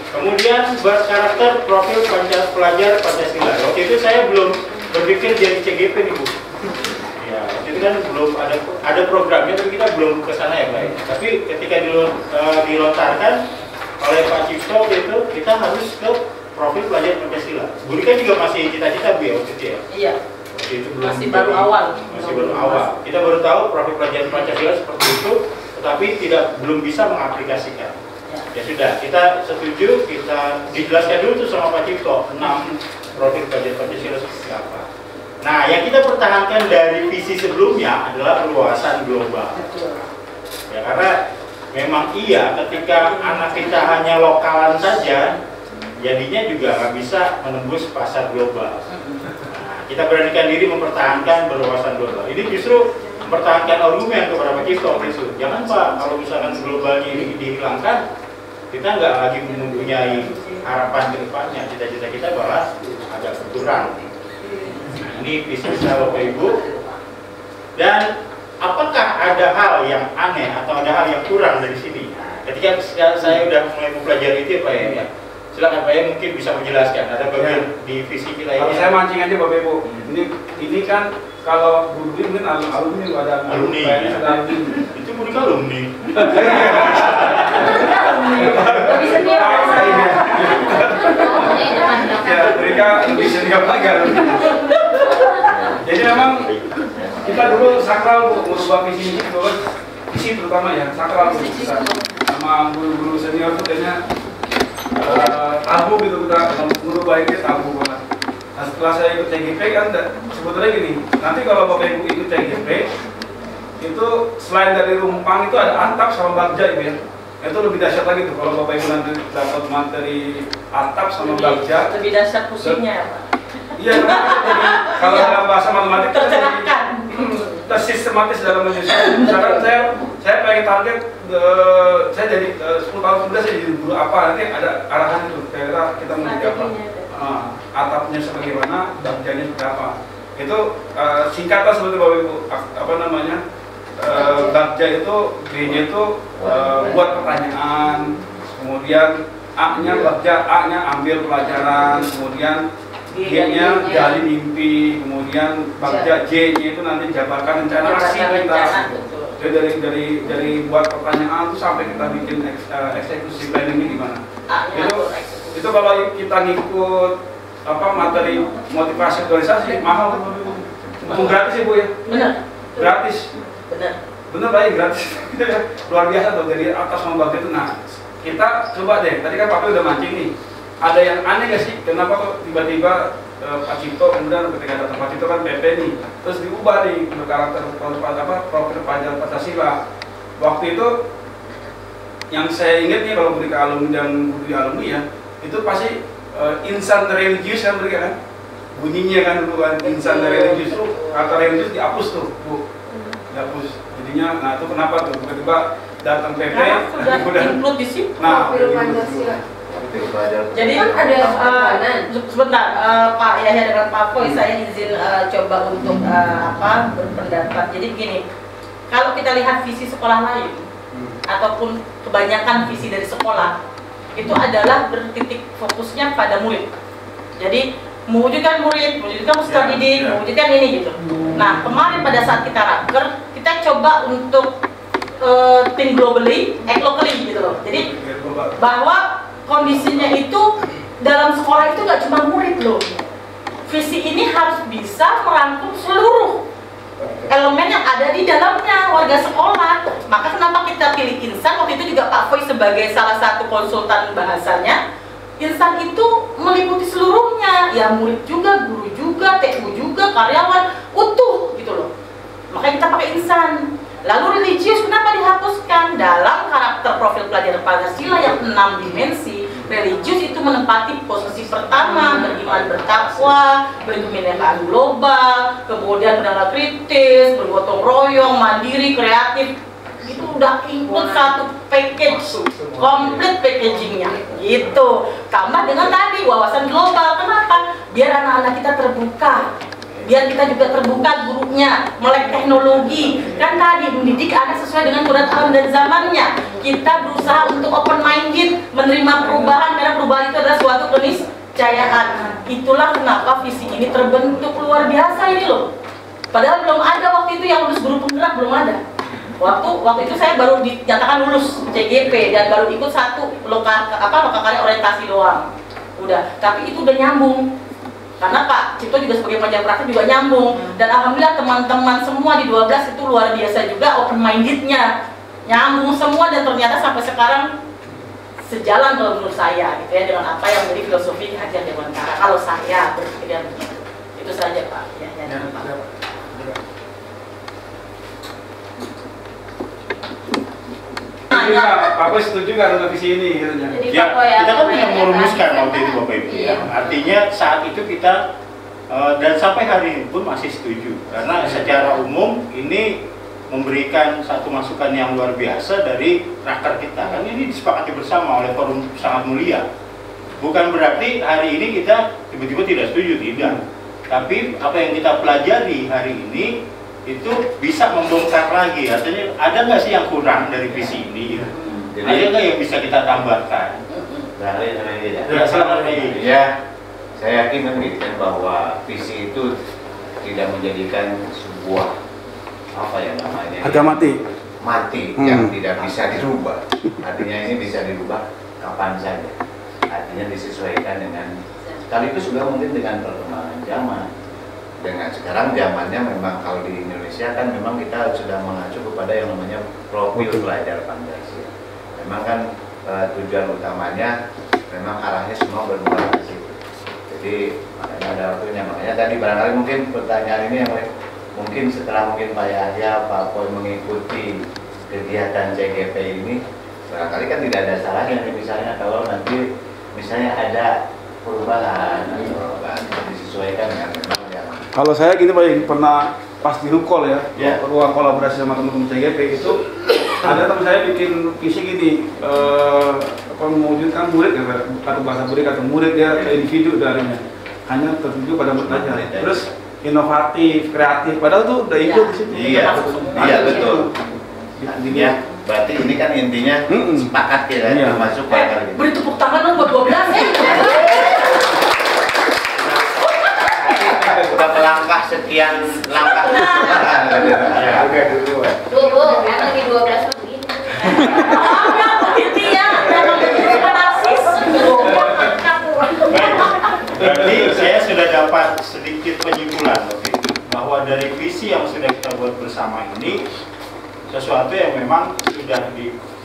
Kemudian berkarakter profil pelajar Pancasila. Waktu itu saya belum berpikir jadi CGP nih Bu. Ya, waktu itu kan belum ada programnya, tapi kita belum ke sana ya Pak. Tapi ketika dilontarkan oleh Pak Cipto itu, kita harus ke profil pelajar Pancasila. Bu Rika juga masih cita-cita Bu ya waktu itu ya? Iya. Waktu itu belum, masih baru awal. Masih baru awal. Kita baru tahu profil pelajar Pancasila seperti itu, tetapi belum bisa mengaplikasikan. Ya sudah, kita setuju, kita dijelaskan dulu tuh sama Pak Cipto 6 profil pelajar Pancasila seperti apa. Nah, yang kita pertahankan dari visi sebelumnya adalah perluasan global. Ya, karena memang iya ketika anak kita hanya lokalan saja, jadinya juga nggak bisa menembus pasar global. Nah, kita beranikan diri mempertahankan perluasan global. Ini justru mempertahankan argumen kepada Pak Cipto itu. Jangan Pak, kalau misalkan globalnya ini dihilangkan, kita nggak lagi mempunyai harapan ke depannya. Cita-cita kita malah agak berkurang. Ini visi saya Bapak Ibu. Dan apakah ada hal yang aneh atau ada hal yang kurang dari sini? Ketika saya sudah mulai mempelajari itu Pak ya, silakan Pak ya mungkin bisa menjelaskan. Ada bagian di visi kita ini. Kalau saya mancing aja Bapak Ibu. Ini kan kalau guru mungkin alumni ada alumni. Ada alumni. Itu bukan alumni. Lebih senior. Ya, mereka lebih senior lagi. Jadi memang kita dulu sakral Bu, merubah visi terutama ya sakral Bu. Kita sama guru-guru senior itu kayaknya tabu gitu, kita merubah ini tabu banget. Nah, setelah saya ikut TGP kan sebetulnya gini, nanti kalau Bapak Ibu ikut TGP itu selain dari rumpang itu ada atap sama bagja Ibu ya. Itu lebih dahsyat lagi tuh kalau Bapak Ibu nanti dapat materi atap sama bagja. Lebih dahsyat pusingnya ya Pak. Iya, kalau dalam bahasa matematik tercerahkan, tersistematis dalam menyusun. Misalkan saya pengen target, saya jadi 10 tahun kemudian saya jadi guru apa, nanti ada arahan itu. Kira-kira kita mau jadi apa? Atapnya seperti mana, bagjanya seperti apa? Itu singkatan sebetulnya Bapak Ibu, apa namanya? Bagja itu, B-nya itu buat pertanyaan, kemudian A-nya bagja, A-nya ambil pelajaran, kemudian G-nya gali mimpi, kemudian bagja J-nya itu nanti jabarkan rencana aksi kita. Jadi dari buat pertanyaan itu sampai kita bikin eksekusi planningnya gimana. Itu kalau kita ngikut apa materi motivasi organisasi mahal kan? Gratis Ibu ya? Benar. Gratis. Benar Pak, gratis. Luar biasa tuh dari atas sama bawah itu. Nah, kita coba deh. Tadi kan Pak udah mancing nih. Ada yang aneh gak sih? Kenapa kok tiba-tiba Pak Cipto kemudian ketika datang Pak Cipto kan PP nih, terus diubah nih karakter profil pelajaran Pancasila. Waktu itu yang saya ingat nih kalau mereka alumni dan guru alumni ya, itu pasti insan religius kan mereka kan, bunyinya kan dulu kan insan religius tuh, kata religius dihapus tuh Bu, dihapus. Jadinya, nah itu kenapa tuh tiba-tiba datang PP, include di sini. Nah, jadi kan ada sebentar Pak Yahya dengan Pak Foy, saya izin coba untuk berpendapat. Jadi begini, kalau kita lihat visi sekolah lain ataupun kebanyakan visi dari sekolah itu adalah bertitik fokusnya pada murid. Jadi mewujudkan murid, mewujudkan peserta didik, mewujudkan ini gitu. Nah kemarin pada saat kita raker, kita coba untuk think globally, act locally gitu loh. Jadi bahwa kondisinya itu dalam sekolah itu nggak cuma murid loh. Visi ini harus bisa merangkum seluruh elemen yang ada di dalamnya warga sekolah. Maka kenapa kita pilih insan? Waktu itu juga Pak Foy sebagai salah satu konsultan bahasanya. Insan itu meliputi seluruhnya, ya murid juga, guru juga, TU juga, karyawan, utuh gitu loh. Makanya kita pakai insan. Lalu religius kenapa dihapuskan? Dalam karakter profil pelajaran Pancasila yang 6 dimensi, religius itu menempati posisi pertama, beriman bertakwa, berkebinekaan global, kemudian bernama kritis, bergotong royong, mandiri, kreatif. Itu udah include satu package, komplit packagingnya gitu. Tambah dengan tadi wawasan global. Kenapa? Biar anak-anak kita terbuka, biar kita juga terbuka gurunya, melek teknologi. Kan tadi mendidik anak sesuai dengan keadaan alam dan zamannya. Kita berusaha untuk open minded, menerima perubahan, karena perubahan itu adalah suatu keniscayaan. Itulah kenapa visi ini terbentuk luar biasa ini loh. Padahal belum ada waktu itu yang lulus guru penggerak, belum ada. Waktu itu saya baru dinyatakan lulus CGP dan baru ikut satu lokakali orientasi doang. Udah, tapi itu udah nyambung. Karena Pak Cipto juga sebagai pengajar praktik juga nyambung. Dan alhamdulillah teman-teman semua di 12 itu luar biasa juga open mindednya, nyambung semua dan ternyata sampai sekarang sejalan kalau menurut saya gitu ya dengan apa yang menjadi filosofi Hajar Dewantara. Kalau saya berpikir begitu, itu Itu saja Pak. Ya, Pak. Aku setuju kan dengan visi ini katanya. Ya, kita kan yang merumuskan waktu itu Bapak Ibu. Iya. Artinya saat itu kita dan sampai hari ini pun masih setuju karena secara umum ini memberikan satu masukan yang luar biasa dari raker kita. Kan ini disepakati bersama oleh forum sangat mulia. Bukan berarti hari ini kita tiba-tiba tidak setuju, tidak. Tapi apa yang kita pelajari hari ini itu bisa membongkar lagi. Artinya ada nggak sih yang kurang dari visi ini? Ada nggak yang bisa kita tambahkan? Ya, saya yakin membuktikan bahwa visi itu tidak menjadikan sebuah apa ya namanya harga mati yang tidak bisa dirubah. Artinya ini bisa dirubah kapan saja. Artinya disesuaikan dengan sekaligus juga mungkin dengan perkembangan zaman. Dengan sekarang zamannya memang kalau di Indonesia kan memang kita sudah mengacu kepada yang namanya profil pelajar Pancasila. Memang kan tujuan utamanya memang arahnya semua bermuara ke situ. Jadi makanya ada waktunya. Makanya tadi barangkali mungkin pertanyaan ini yang mungkin setelah mungkin Pak Yahya, Pak Poy mengikuti kegiatan CGP ini, barangkali kan tidak ada salahnya misalnya kalau nanti misalnya ada perubahan atau disesuaikan dengan memang yang. Kalau saya gini Pak, yang pernah pas di Rukol ya, ruang kolaborasi sama teman-teman CGP itu ada teman saya bikin visi gini, mewujudkan murid ya, atau bahasa murid atau murid dia individu darinya hanya tertuju pada belajar. Terus inovatif, kreatif, padahal tuh udah ikut di situ. Iya, betul. Artinya berarti ini kan intinya sepakat ya, termasuk Pak. Beri tepuk tangan dong buat 12. Udah melangkah sekian langkah. Ya, oke dulu. Bu, emang di 12 begini. Berarti saya sudah dapat sedikit penyimpulan bahwa dari visi yang sudah kita buat bersama ini sesuatu yang memang sudah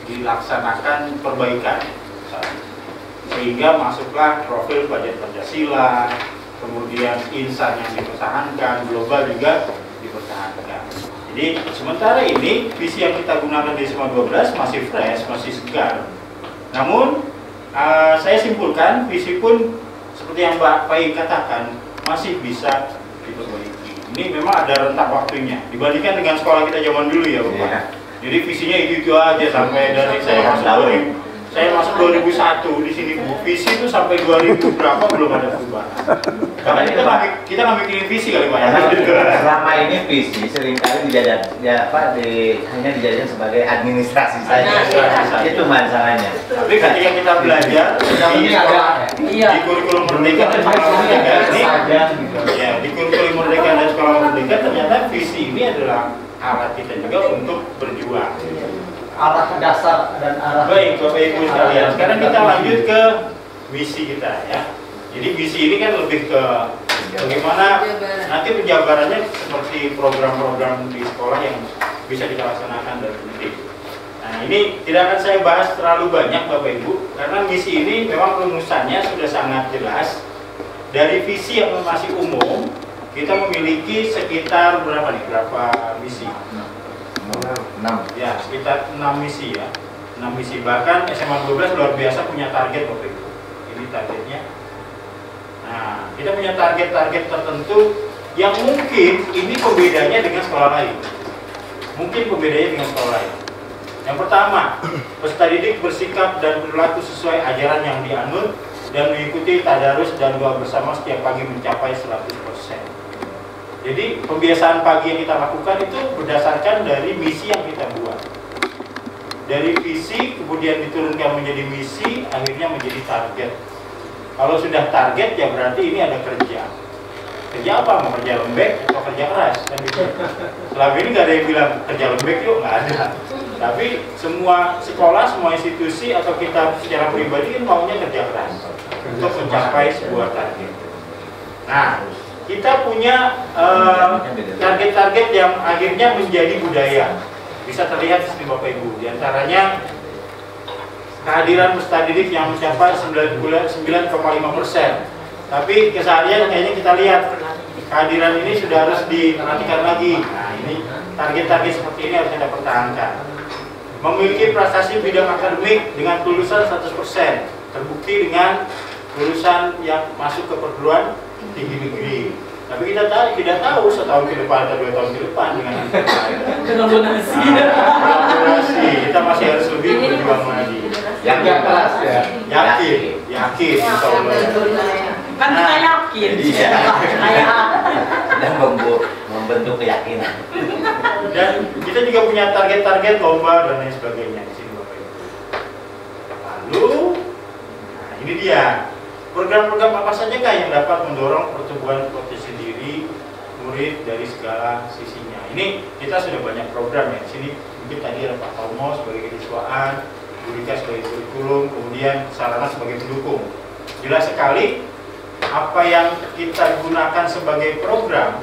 dilaksanakan perbaikan, sehingga masuklah profil pelajar Pancasila, kemudian insan yang dipertahankan, global juga dipertahankan. Jadi sementara ini visi yang kita gunakan di SMA 12 masih fresh, masih segar. Namun saya simpulkan visi pun seperti yang Mbak Pai katakan masih bisa diperbaiki. Ini memang ada rentang waktunya dibandingkan dengan sekolah kita zaman dulu ya Bapak. Yeah. Jadi visinya itu aja sampai dari saya masuk 2001 di sini Bu. Visi itu sampai 2000 berapa belum ada perubahan. Karena kita nggak mikirin visi kali Pak. Selama ini visi seringkali hanya dijadikan sebagai administrasi saja. Itu masalahnya. Tapi ketika kita belajar di sekolah, di kurikulum Merdeka dan Sekolah Merdeka ini, ya di kurikulum Merdeka dan Sekolah Merdeka ternyata visi ini adalah alat kita juga untuk berjuang. Arah dasar dan arah. Baik Bapak Ibu sekalian, sekarang kita lanjut ke misi kita ya. Jadi misi ini kan lebih ke bagaimana nanti penjabarannya seperti program-program di sekolah yang bisa kita laksanakan dari pendidik. Nah ini tidak akan saya bahas terlalu banyak Bapak Ibu, karena misi ini memang rumusannya sudah sangat jelas. Dari visi yang masih umum, kita memiliki sekitar berapa misi? 6. Ya, sekitar 6 misi ya. 6 misi, bahkan SMA 12 luar biasa punya target Bapak Ibu. Ini targetnya. Nah, kita punya target-target tertentu yang mungkin ini pembedanya dengan sekolah lain. Mungkin pembedanya dengan sekolah lain. Yang pertama, peserta didik bersikap dan berlaku sesuai ajaran yang dianut dan mengikuti tadarus dan doa bersama setiap pagi mencapai 100%. Jadi pembiasaan pagi yang kita lakukan itu berdasarkan dari misi yang kita buat. Dari visi kemudian diturunkan menjadi misi, akhirnya menjadi target. Kalau sudah target ya berarti ini ada kerja. Kerja apa? Mau kerja lembek atau kerja keras? Kan gitu. Selama ini nggak ada yang bilang kerja lembek yuk, nggak ada. Tapi semua sekolah, semua institusi atau kita secara pribadi kan maunya kerja keras untuk mencapai sebuah target. Nah, kita punya target-target yang akhirnya menjadi budaya. Bisa terlihat di sini Bapak Ibu. Di antaranya kehadiran peserta didik yang mencapai 9,5%. Tapi keseharian kayaknya kita lihat kehadiran ini sudah harus diperhatikan lagi. Nah, ini target-target seperti ini harus kita pertahankan. Memiliki prestasi bidang akademik dengan kelulusan 100%, terbukti dengan lulusan yang masuk ke perguruan tinggi negeri. Tapi kita tidak tahu setahun ke depan atau 2 tahun ke depan dengan donasi. Kita masih harus lebih berjuang lagi. Yakin kelas ya. Yakin. Insya Allah. Kan kita yakin. Dan membentuk keyakinan. Dan kita juga punya target-target lomba dan lain sebagainya di sini Bapak Ibu. Lalu, nah ini dia. Program-program apa saja kah yang dapat mendorong pertumbuhan potensi diri murid dari segala sisinya? Ini kita sudah banyak program ya. Di sini mungkin tadi ada Pak Tomo sebagai keketuaan, Bu Rika sebagai kurikulum, kemudian Sarana sebagai pendukung. Jelas sekali apa yang kita gunakan sebagai program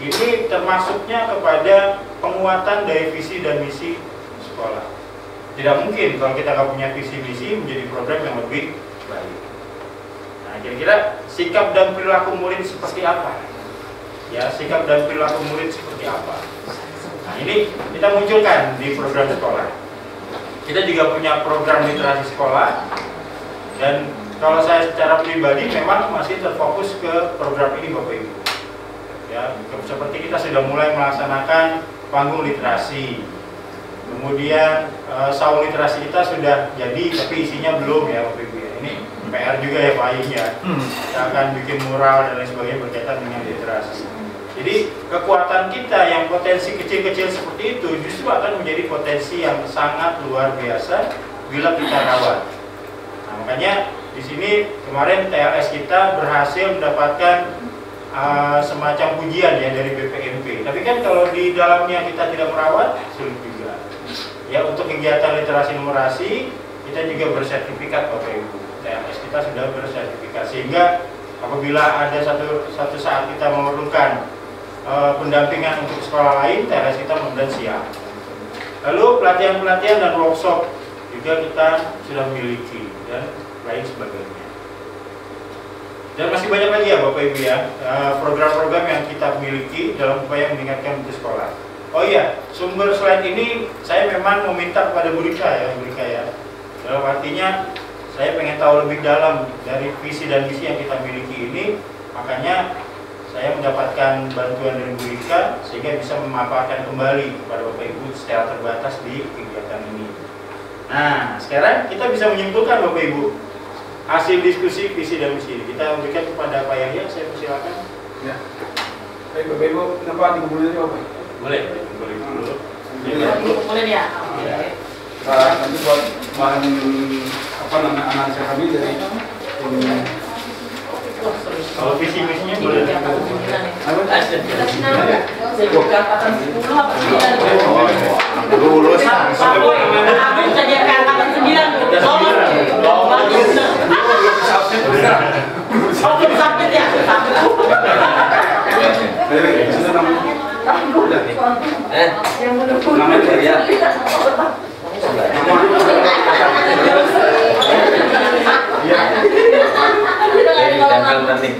ini termasuknya kepada penguatan dari visi dan misi sekolah. Tidak mungkin kalau kita nggak punya visi misi menjadi program yang lebih baik. Nah, kira-kira sikap dan perilaku murid seperti apa? Ya, sikap dan perilaku murid seperti apa? Nah, ini kita munculkan di program sekolah. Kita juga punya program literasi sekolah, dan kalau saya secara pribadi memang masih terfokus ke program ini Bapak Ibu. Ya, seperti kita sudah mulai melaksanakan panggung literasi. Kemudian saung literasi kita sudah jadi, tapi isinya belum ya Bapak Ibu ya. Ini PR juga ya Pak Aing ya. Kita akan bikin mural dan lain sebagainya berkaitan dengan literasi. Jadi kekuatan kita yang potensi kecil-kecil seperti itu justru akan menjadi potensi yang sangat luar biasa bila kita rawat. Nah, makanya di sini kemarin TLS kita berhasil mendapatkan semacam pujian ya dari BPMP. Tapi kan kalau di dalamnya kita tidak merawat, sulit juga. Ya, untuk kegiatan literasi numerasi kita juga bersertifikat Bapak Ibu. TLS kita sudah bersertifikat, sehingga apabila ada satu saat kita memerlukan pendampingan untuk sekolah lain, TLS kita mudah siap. Lalu pelatihan-pelatihan dan workshop juga kita sudah miliki dan lain sebagainya. Dan masih banyak lagi ya Bapak Ibu ya, program-program yang kita miliki dalam upaya meningkatkan mutu sekolah. Oh iya, sumber slide ini saya memang meminta kepada Bu Rika ya. Dalam artinya saya pengen tahu lebih dalam dari visi dan misi yang kita miliki ini, makanya saya mendapatkan bantuan dari Bu Rika sehingga bisa memaparkan kembali kepada Bapak Ibu secara terbatas di kegiatan ini. Nah, sekarang kita bisa menyimpulkan Bapak Ibu hasil diskusi visi dan misi ini. Kita berikan kepada Pak Yahya, saya persilakan. Ya. Baik Bapak Ibu, kenapa dikumpulin Bapak? Boleh dulu. Boleh ya. Nanti buat bahan analisa kami dari kalau visi misinya boleh. Lulus Aku jadi angkatan 9. Sakit ya. namanya ya. Ditempel nanti.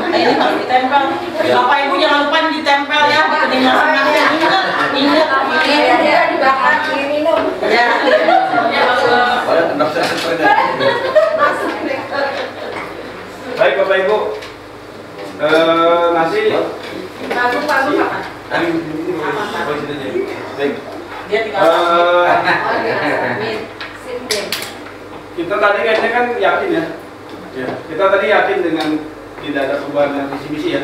Ini harus ditempel. Bapak Ibu jangan lupa ditempel ya. Dengan semangatnya ingat. Iya, dibakar, diminum. Ya. Baik Bapak Ibu, nasi. Dia tinggal Kita tadi kayaknya kan yakin ya. Kita tadi yakin dengan tidak ada perubahan dan visi-misi ya.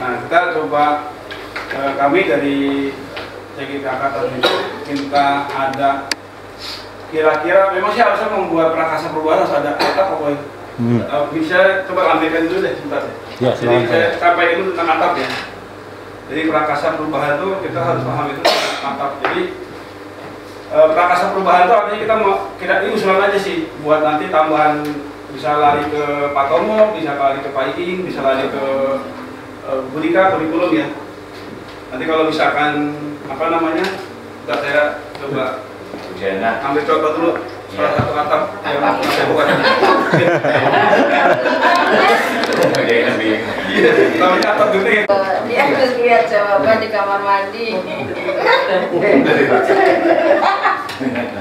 Nah, kita coba kami dari CGK Angkatan itu minta ada kira-kira memang sih harusnya membuat prakasa perubahan harus ada atap pokoknya. Bisa coba ambilkan dulu deh sebentar ya. Jadi saya sampaikan dulu tentang atap ya. Jadi prakasa perubahan itu kita harus paham itu atap. Jadi prakasa perubahan itu artinya kita ini usulan aja sih buat nanti tambahan, bisa lari ke Pak Tomo, bisa lari ke Pak Iing, bisa lari ke Bu Rika, kurikulum ya. Nanti kalau misalkan kita saya coba ambil contoh dulu salah satu atap yang saya buat. Namanya atap gede. Dia harus lihat jawaban di kamar mandi.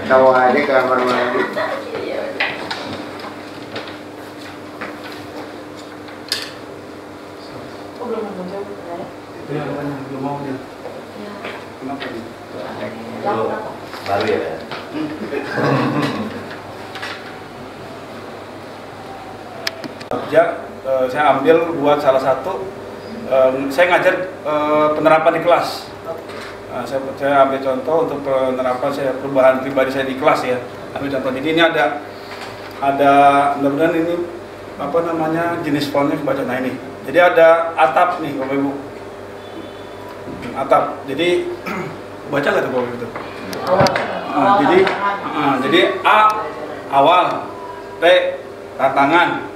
Tahu aja kamar mandi. Oh, belum menjawab ya? Itu yang namanya belum mau dia. Kenapa nih? Baru ya. Kerja saya ambil buat salah satu saya ngajar penerapan di kelas. Saya ambil contoh untuk penerapan perubahan pribadi saya di kelas ya. Ambil contoh. Jadi ini ada mudah-mudahan ini apa namanya jenis fontnya kebaca. Nah ini. Jadi ada atap nih Bapak Ibu. Atap. Jadi baca nggak tuh Bapak Ibu? Jadi A awal, P tantangan,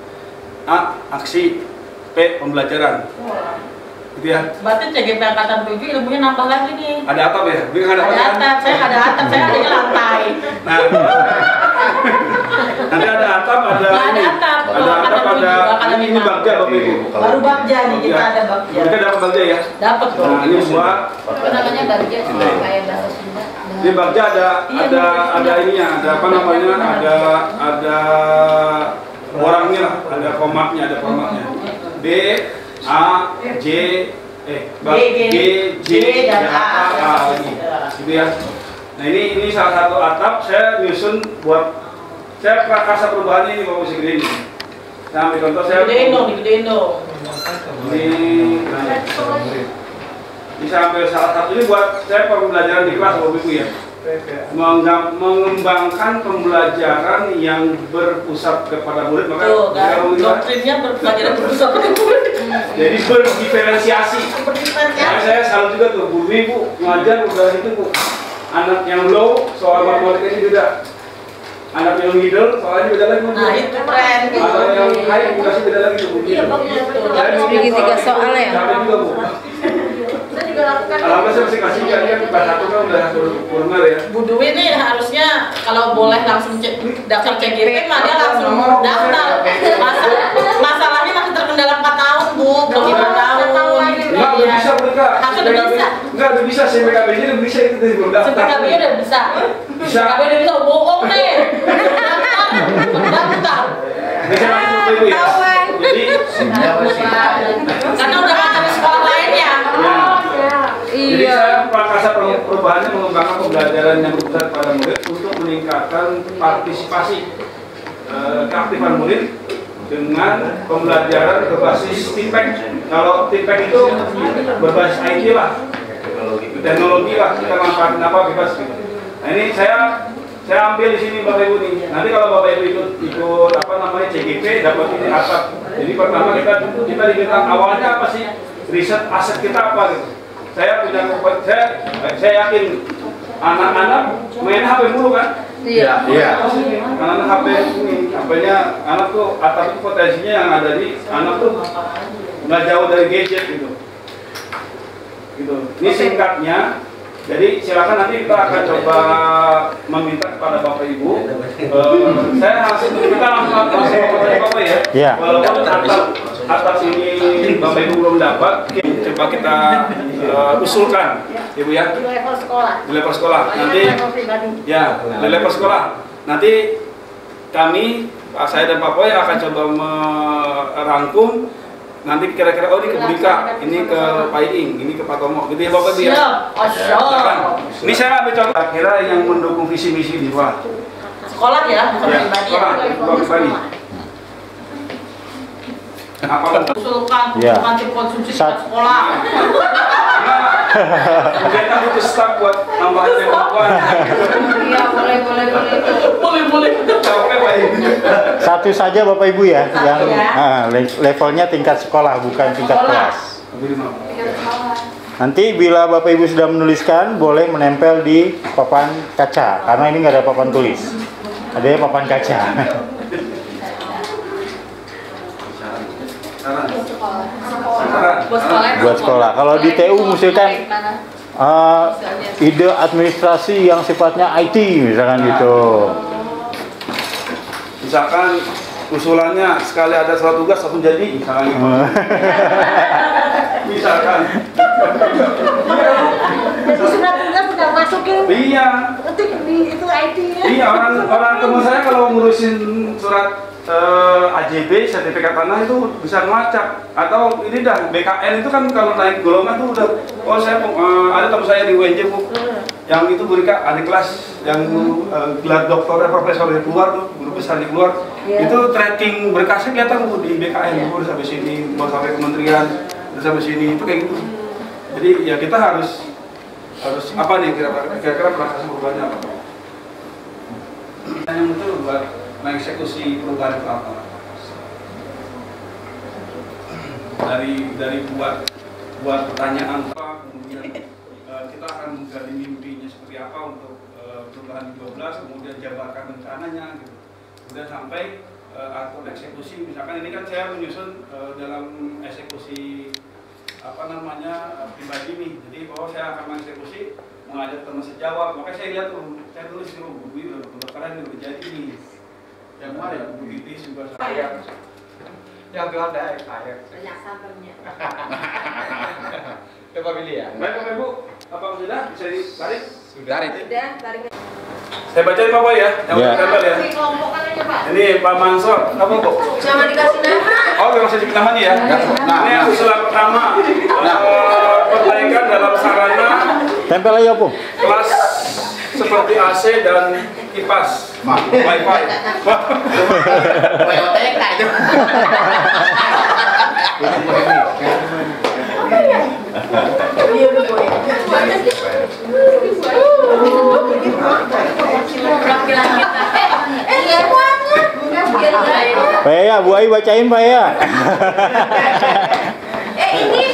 A aksi, P pembelajaran. Gitu ya. Berarti CGP angkatan 7 ilmunya nambah lagi nih. Ada atap ya? Ada atap, saya ada atap, saya adanya lantai. Nah, nanti ada atap, ada ini bagja Bapak Ibu. Baru bagja nih, kita ada bagja. Kita dapat bagja ya? Dapat kok. Nah, ini buat Apa namanya bagja kayak bahasa Sunda. ini bagja ada ininya, ada apa namanya? Ada orangnya lah, ada komaknya, B A J G J dan A gitu ya. Nah ini salah satu atap saya nyusun buat saya prakarsa perubahannya ini Bapak segede ini. Saya ambil contoh saya digedein dong. Ini bisa ambil salah satu ini buat saya pembelajaran di kelas Bapak Ibu ya. Mengembangkan pembelajaran yang berpusat kepada murid, maka doktrinnya pembelajaran berpusat kepada murid. Jadi berdiferensiasi. Saya selalu juga tuh, Bu Ibu ngajar udah itu Bu. Anak yang low soal matematika ini beda. Anak yang middle soalnya beda lagi. Nah itu keren. Anak yang high dikasih beda lagi tuh. Iya bagus. Bagi 3 soal ya. Saya juga Bu. Saya juga lakukan. Alhamdulillah saya masih kasih kan kelas 1 kan udah kurang ya. Bu Dwi ini harusnya kalau boleh langsung daftar CGP mah dia langsung daftar. Masalahnya masih terkendala 4 tahun Bu, belum 5 tahun. Enggak, udah bisa mereka. Harus udah bisa. Enggak, udah bisa CPKB-nya udah bisa itu dari belum daftar. CPKB-nya udah bisa. Bisa. CPKB udah bisa, bohong nih. Daftar. Bisa langsung itu ya. Jadi karena udah ada di sekolah lainnya. Jadi saya prakarsa perubahannya mengembangkan pembelajaran yang berpusat pada murid untuk meningkatkan partisipasi keaktifan murid dengan pembelajaran berbasis TIPEK. Kalau TIPEK itu berbasis IT lah, teknologi lah, kita manfaatin apa bebas gitu. Nah ini saya ambil di sini Bapak Ibu nih. Nanti kalau Bapak Ibu ikut apa namanya CGP dapat ini atap. Jadi pertama kita dibilang awalnya apa sih riset aset kita apa gitu. Saya yakin anak-anak main HP mulu kan? Iya. Anak-anak HP ini, HP-nya anak tuh atap itu potensinya yang ada di anak tuh nggak jauh dari gadget gitu. Ini singkatnya. Jadi silakan nanti kita akan coba meminta kepada Bapak Ibu. Saya langsung Bapak ya. Iya. Walaupun atas ini Bapak Ibu belum dapat, coba kita usulkan, Ibu ya. Di level sekolah. Di level sekolah. Nanti ya di level sekolah. Nanti kami, saya dan Pak Boy akan coba merangkum. Nanti kira-kira ini ke Bu Dika, ini ke Pak Iing, ini ke Pak Tomo, gitu ya Bapak Ibu ya. Ini saya ambil contoh kira yang mendukung visi misi di sekolah. Sekolah ya, bukan pribadi ya. Sekolah pribadi. Apa usulkan Ya. anti konsumsi sekolah. Kita butuh staff buat tambahan kemampuan. Iya, boleh. Capek Pak Iing. Satu saja Bapak Ibu ya, yang levelnya tingkat sekolah bukan tingkat kelas. Nanti bila Bapak Ibu sudah menuliskan, boleh menempel di papan kaca, karena ini nggak ada papan tulis, ada papan kaca. Buat sekolah. Kalau di TU misalkan ide administrasi yang sifatnya IT misalkan gitu. Misalkan usulannya sekali ada surat tugas langsung jadi misalkan gitu. Misalkan. Jadi surat tugas sudah masukin. Iya. Ketik di itu ID-nya. Iya, orang teman saya kalau ngurusin surat AJB, sertifikat tanah itu bisa ngelacak. Atau ini dah, BKN itu kan kalau naik golongan tuh udah, oh saya ada teman saya di UNJ Bu, yang itu Bu Rika, adik kelas, yang gelar doktor, profesor yang keluar tuh, guru besar yang keluar, itu tracking berkasnya kelihatan Bu di BKN, Bu sampai sini, mau sampai kementerian, sampai sini, itu kayak gitu. Jadi ya kita harus apa nih kira-kira proses perubahannya apa? Yang betul buat mengeksekusi perubahan itu apa? Dari buat pertanyaan apa, kemudian kita akan menggali mimpinya seperti apa untuk perubahan 12, kemudian jabarkan rencananya gitu. Kemudian sampai atur eksekusi, misalkan ini kan saya menyusun dalam eksekusi apa namanya pribadi nih, jadi saya akan mengeksekusi mengajak teman sejawat, makanya saya lihat saya tulis Bu Dwi keren udah jadi nih. Yang mana ya, Bu Titis juga saya. Yang itu ada air. Banyak sabarnya. Coba pilih ya. Baik Bapak Ibu, apa sudah bisa ditarik? Sudah. Sudah, tarik. Saya bacain Bapak ya, yang gambar ya. Kelompokkan aja Pak. Ini Pak Mansor, apa Bu? Jangan dikasih nama. Oh, nggak usah dikasih namanya ya. Nah, ini yang usulan pertama, perbaikan dalam sarana. Tempel aja Bu. Kelas seperti AC dan kipas, wifi. WOTK itu. Pak ya, Bu Ai bacain Pak ya. Ini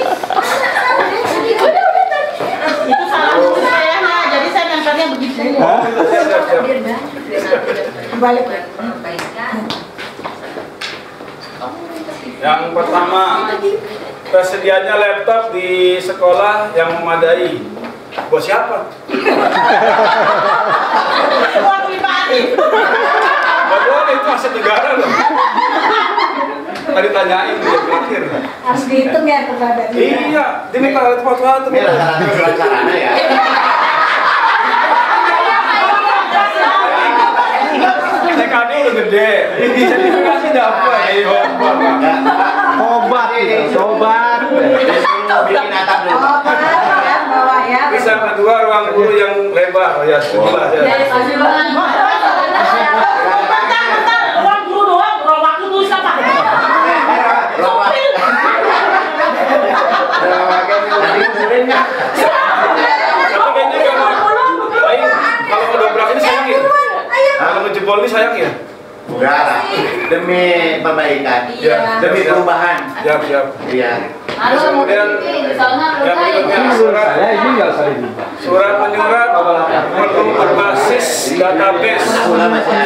Itu salah nulis saya, jadi saya nempelnya begitu. Balik. Yang pertama, tersedianya laptop di sekolah yang memadai. Buat siapa? Uang pribadi. Padahal itu aset negara loh. Tadi tanyain dia pikir. Harus dihitung ya kepada dia. Iya, ini kalau tepat-tepat Ini rata-rata sarana ya. TKD udah gede. Ini sertifikasi dapat ya. Obat itu, obat. Bikin atap dulu. Bawa ya. Terus yang kedua, ruang guru yang lebar. Oh ya, sebelah ya. Uang guru doang, ruang waktu tulis apa? Tapi kayaknya kalau ngedobrak ini sayang ya? Kalau ngejebol ini sayang ya? Enggak lah. Demi perbaikan. Iya. Demi perubahan. Siap. Iya. Kemudian yang berikutnya surat menyurat perlu berbasis database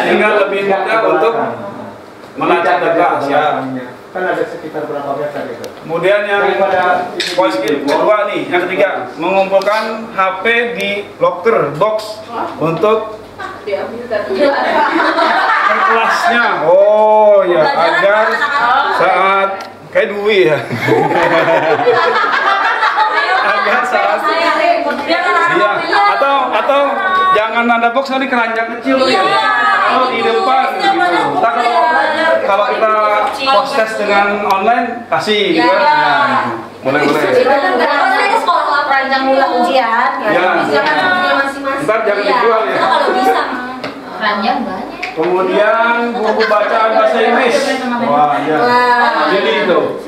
sehingga lebih mudah untuk melacak data. Siap. Kan ada sekitar berapa meter itu? Kemudian yang poin kedua nih, yang ketiga, mengumpulkan HP di locker box untuk kelasnya. Oh ya, agar saat kayak Dwi ya. Agar saat iya, atau jangan ada box nanti keranjang kecil ya. Kalau di depan gitu. Ntar kalau kita proses dengan online kasih gitu kan. Nah, boleh. Sekolah perancang mula ujian. Ya. Ntar jangan dijual ya. Kalau bisa ranjang banyak. Kemudian buku bacaan bahasa Inggris. Wah, ya. Ini itu.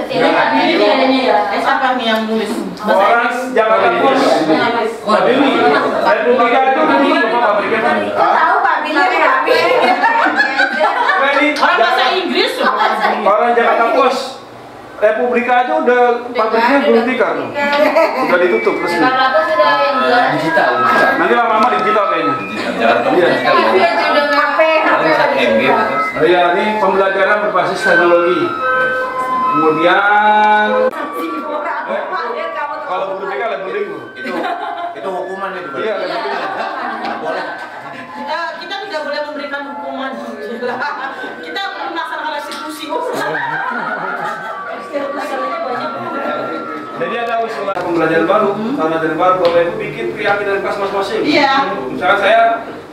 Siapa nih yang nulis? Orang Jakarta Post. Ini Republika itu dulu Bapak pabrikan. Tahu Pak Bila HP. Orang bahasa Inggris. Orang Jakarta Post. Republika aja udah pabriknya belum tikar tuh. Udah ditutup terus. Jakarta sudah yang juara. Digital. Nanti lama-lama digital kayaknya. Jakarta Iya. HP. Ya, ini pembelajaran berbasis teknologi. Kemudian kalau guru BK labeling Bu. Itu hukuman itu. Iya, Nggak boleh. Kita tidak boleh memberikan hukuman. Kita melaksanakan pembelajaran baru, pembelajaran baru, Bapak Ibu bikin keyakinan kelas masing-masing. Iya. Misalnya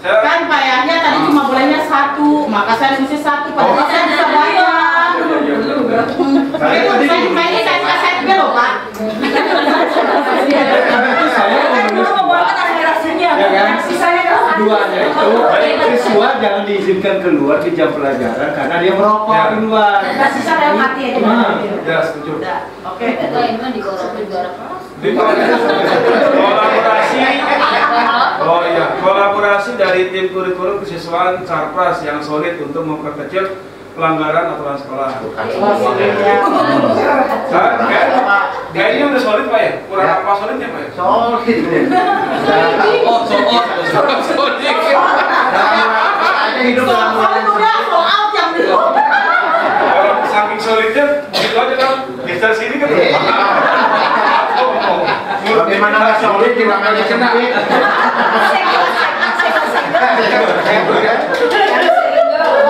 saya kan payahnya tadi cuma bolehnya 1, maka saya mesti 1, padahal saya bisa banyak. Itu saya SMP loh Pak. Duanya itu siswa jangan diizinkan keluar di jam pelajaran karena dia merokok di luar. Sisa yang mati aja. Ya, setuju. Oke. Kolaborasi dari tim kurikulum kesiswaan Sarpras yang solid untuk memperkecil pelanggaran aturan sekolah. Kayaknya udah solid Pak ya? Kurang apa solidnya Pak ya? Solid. Kalau saking solidnya, gitu aja kan? Kita sini kan? Bagaimana nggak solid juga nggak kena.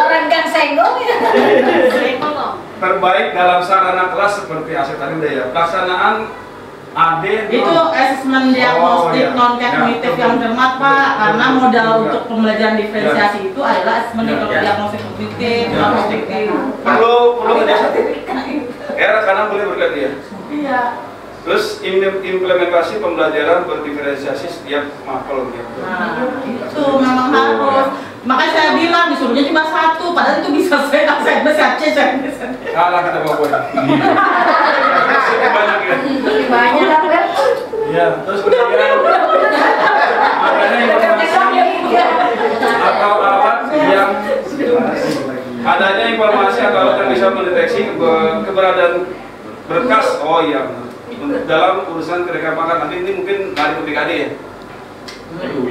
Orang gang senggol ya. Terbaik dalam sarana kelas seperti Asep tadi udah ya. Pelaksanaan AD itu asesmen diagnostik non kognitif yang cermat Pak, karena modal untuk pembelajaran diferensiasi itu adalah asesmen diagnostik kognitif, diagnostik perlu ngejelasin ya, karena boleh berkait ya. Iya. Terus implementasi pembelajaran berdiferensiasi setiap mapel gitu. Nah, itu memang harus. Makanya saya bilang disuruhnya cuma 1, padahal itu bisa saya C. Salah kata Bapak. Banyak ya. Banyak lah Beb. Ya, terus kemudian adanya informasi atau alat yang bisa mendeteksi keberadaan berkas. Oh iya, dalam urusan kerekamakan nanti ini mungkin dari PPKD ya. Itu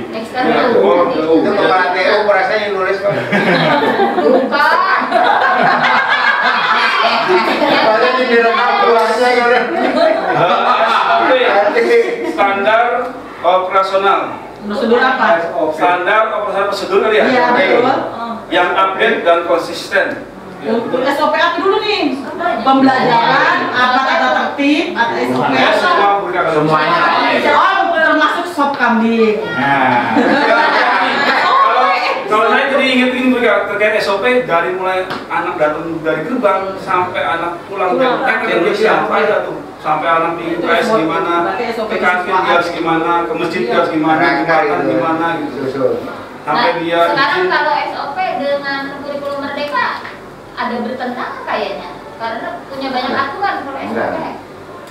kepala TU rasanya yang nulis Pak. Bukan. Padahal ini direkam kelasnya kan. Standar operasional. Prosedur apa? Standar operasional prosedur kali ya? Iya, betul. Yang update dan konsisten. Untuk SOP apa dulu nih? Pembelajaran, apa kata tertib, atau SOP apa? Semuanya. Oh, termasuk sop kambing. Nah, kalau saya jadi ingetin mereka terkait SOP dari mulai anak datang dari gerbang sampai anak pulang dari TK yang biasa ada tuh, sampai anak di UKS gimana, ke kantin dia harus gimana, ke masjid dia harus gimana, ke makan gimana gitu. Sampai dia sekarang kalau SOP dengan kurikulum Merdeka ada bertentangan kayaknya, karena punya banyak aturan kalau SOP.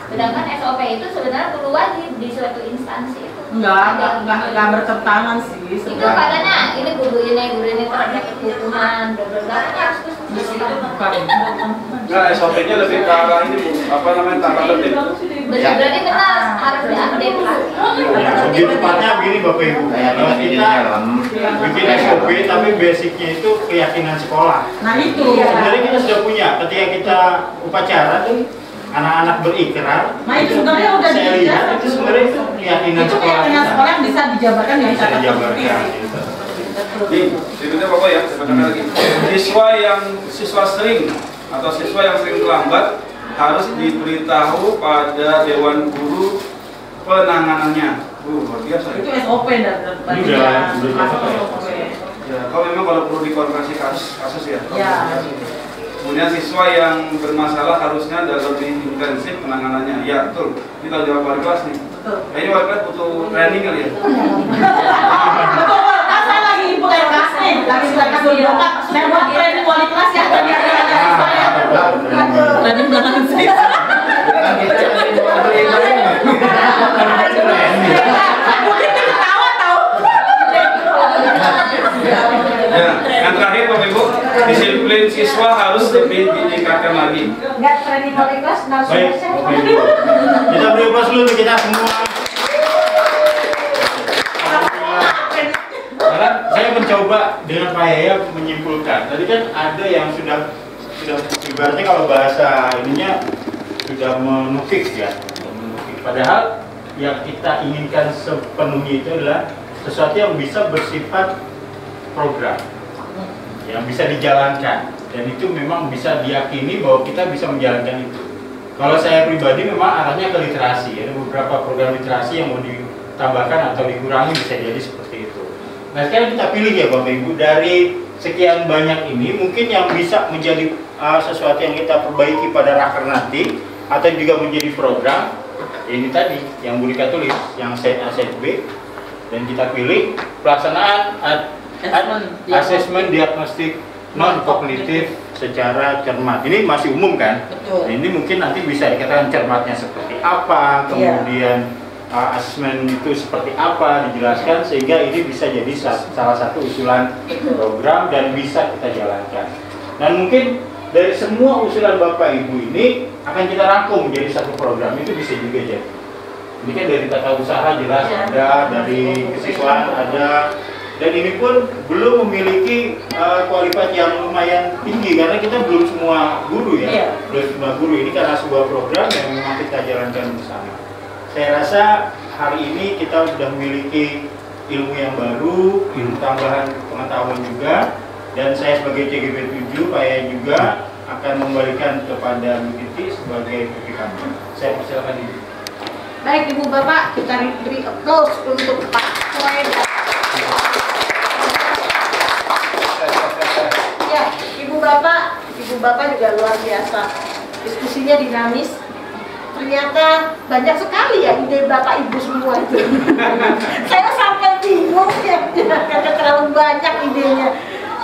Sedangkan SOP itu sebenarnya perlu wajib di suatu instansi itu. Enggak bertentangan sih. Itu katanya ini guru ini terhadap kebutuhan, harus di situ bukan. Enggak, SOP-nya lebih ke arah ini Bu, apa namanya, tata tertib. Berarti benar harus diupdate lagi. lebih tepatnya begini Bapak Ibu, kalau kita bikin SOP tapi basicnya itu keyakinan sekolah. Nah itu. Sebenarnya kita sudah punya ketika kita upacara tuh anak-anak berikrar. Nah itu sebenarnya udah saya lihat itu sebenarnya itu keyakinan itu sekolah. keyakinan sekolah yang bisa dijabarkan di Bisa tata dijabarkan. Nih, berikutnya Bapak ya, saya bacakan lagi. Siswa sering atau siswa yang sering terlambat harus diberitahu pada Dewan Guru penanganannya. Luar biasa. itu SOP dan masuk SOP. Ya, kalau memang kalau perlu dikonfirmasi kasus ya. Ya. Kemudian siswa yang bermasalah harusnya ada lebih intensif penanganannya. Ya betul. Ini tanggung jawab wali kelas nih. Betul. Ini wali kelas butuh training kali ya. Betul. Kan saya lagi input kelas nih, lagi belajar berdoa. Saya buat training wali kelas ya. Training belakang saya. Ya, yang terakhir Bapak Ibu, disiplin siswa harus lebih ditingkatkan lagi. Enggak training wali kelas langsung Baik, Bapak Ibu. Kita beri aplaus dulu untuk kita semua. Karena saya mencoba dengan Pak Yaya menyimpulkan. Tadi kan ada yang sudah ibaratnya kalau bahasa ininya sudah menukik ya. Padahal yang kita inginkan sepenuhnya itu adalah sesuatu yang bisa bersifat program, yang bisa dijalankan, dan itu memang bisa diyakini bahwa kita bisa menjalankan itu. Kalau saya pribadi memang arahnya ke literasi. Ada beberapa program literasi yang mau ditambahkan atau dikurangi, bisa jadi seperti itu. Nah sekarang kita pilih ya Bapak Ibu, dari sekian banyak ini mungkin yang bisa menjadi sesuatu yang kita perbaiki pada raker nanti, atau juga menjadi program ini tadi yang Bu Rika tulis, yang set A, set B, dan kita pilih pelaksanaan asesmen diagnostik non kognitif secara cermat. Ini masih umum kan? Betul. Nah, ini mungkin nanti bisa dikatakan cermatnya seperti apa, kemudian asesmen itu seperti apa, dijelaskan, sehingga ini bisa jadi salah satu usulan program dan bisa kita jalankan. Dan mungkin dari semua usulan Bapak Ibu ini akan kita rangkum menjadi satu program, itu bisa juga jadi. Ini kan dari tata usaha jelas ada, dari kesiswaan ada, dan ini pun belum memiliki kualitas yang lumayan tinggi karena kita belum semua guru ya, belum semua guru. Ini karena sebuah program yang memang kita jalankan bersama. Saya rasa hari ini kita sudah memiliki ilmu yang baru, ilmu tambahan pengetahuan juga, dan saya sebagai CGB 7, Pak Yaya juga akan memberikan kepada Bu Titi sebagai VP kami. Saya persilakan Ibu. Baik Ibu Bapak, kita beri applause untuk Pak Koy. Ya, Ibu Bapak juga luar biasa. Diskusinya dinamis. Ternyata banyak sekali ya ide Bapak Ibu semua itu. Saya sampai bingung ya, karena terlalu banyak idenya.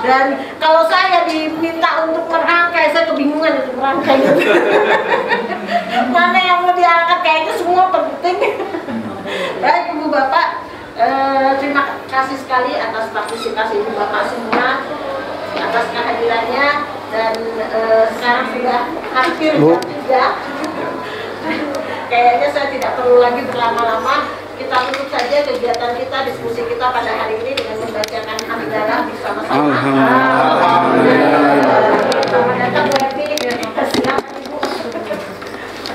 Dan kalau saya diminta untuk merangkai, saya kebingungan untuk merangkai gitu. Mana yang mau diangkat, kayaknya semua penting. Baik Ibu Bapak, terima kasih sekali atas partisipasi Ibu Bapak semua, atas kehadirannya, dan sekarang sudah hampir jam 3. Kayaknya saya tidak perlu lagi berlama-lama. Kita tutup saja kegiatan kita, diskusi kita pada hari ini dengan membacakan hamdalah bersama-sama. Selamat datang Bu Evi. Silakan Ibu.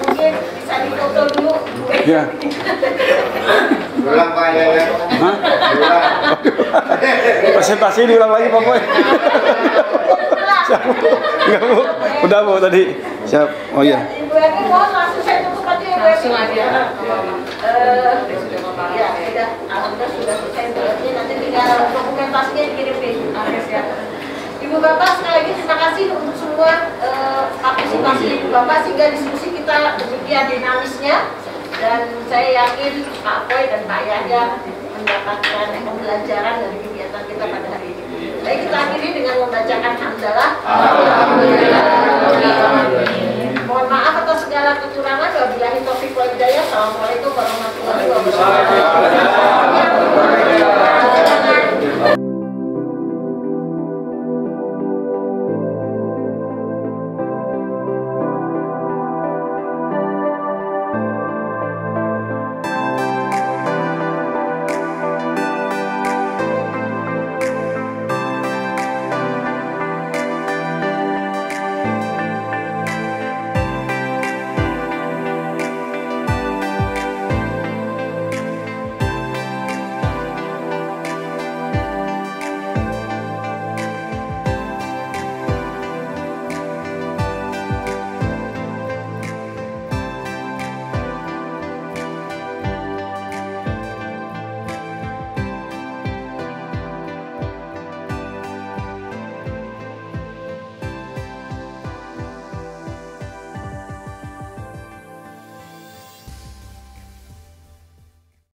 Mungkin bisa difoto dulu. Ya. Ulang Pak Yaya. Hah? Presentasi diulang lagi Pak Boy. Enggak Bu, udah Bu tadi. Siap. Oh iya. Ibu Evi mohon langsung saya tutup aja ya Bu Evi. Langsung aja. Ya sudah, alhamdulillah sudah selesai ini, nanti tinggal dokumentasinya dikirim ke Ibu. Ibu Bapak sekali lagi terima kasih untuk semua partisipasi Ibu Bapak, sehingga diskusi kita demikian dinamisnya, dan saya yakin Pak Koy dan Pak Yahya mendapatkan pembelajaran dari kegiatan kita pada hari ini. Baik, kita akhiri dengan membacakan hamdalah.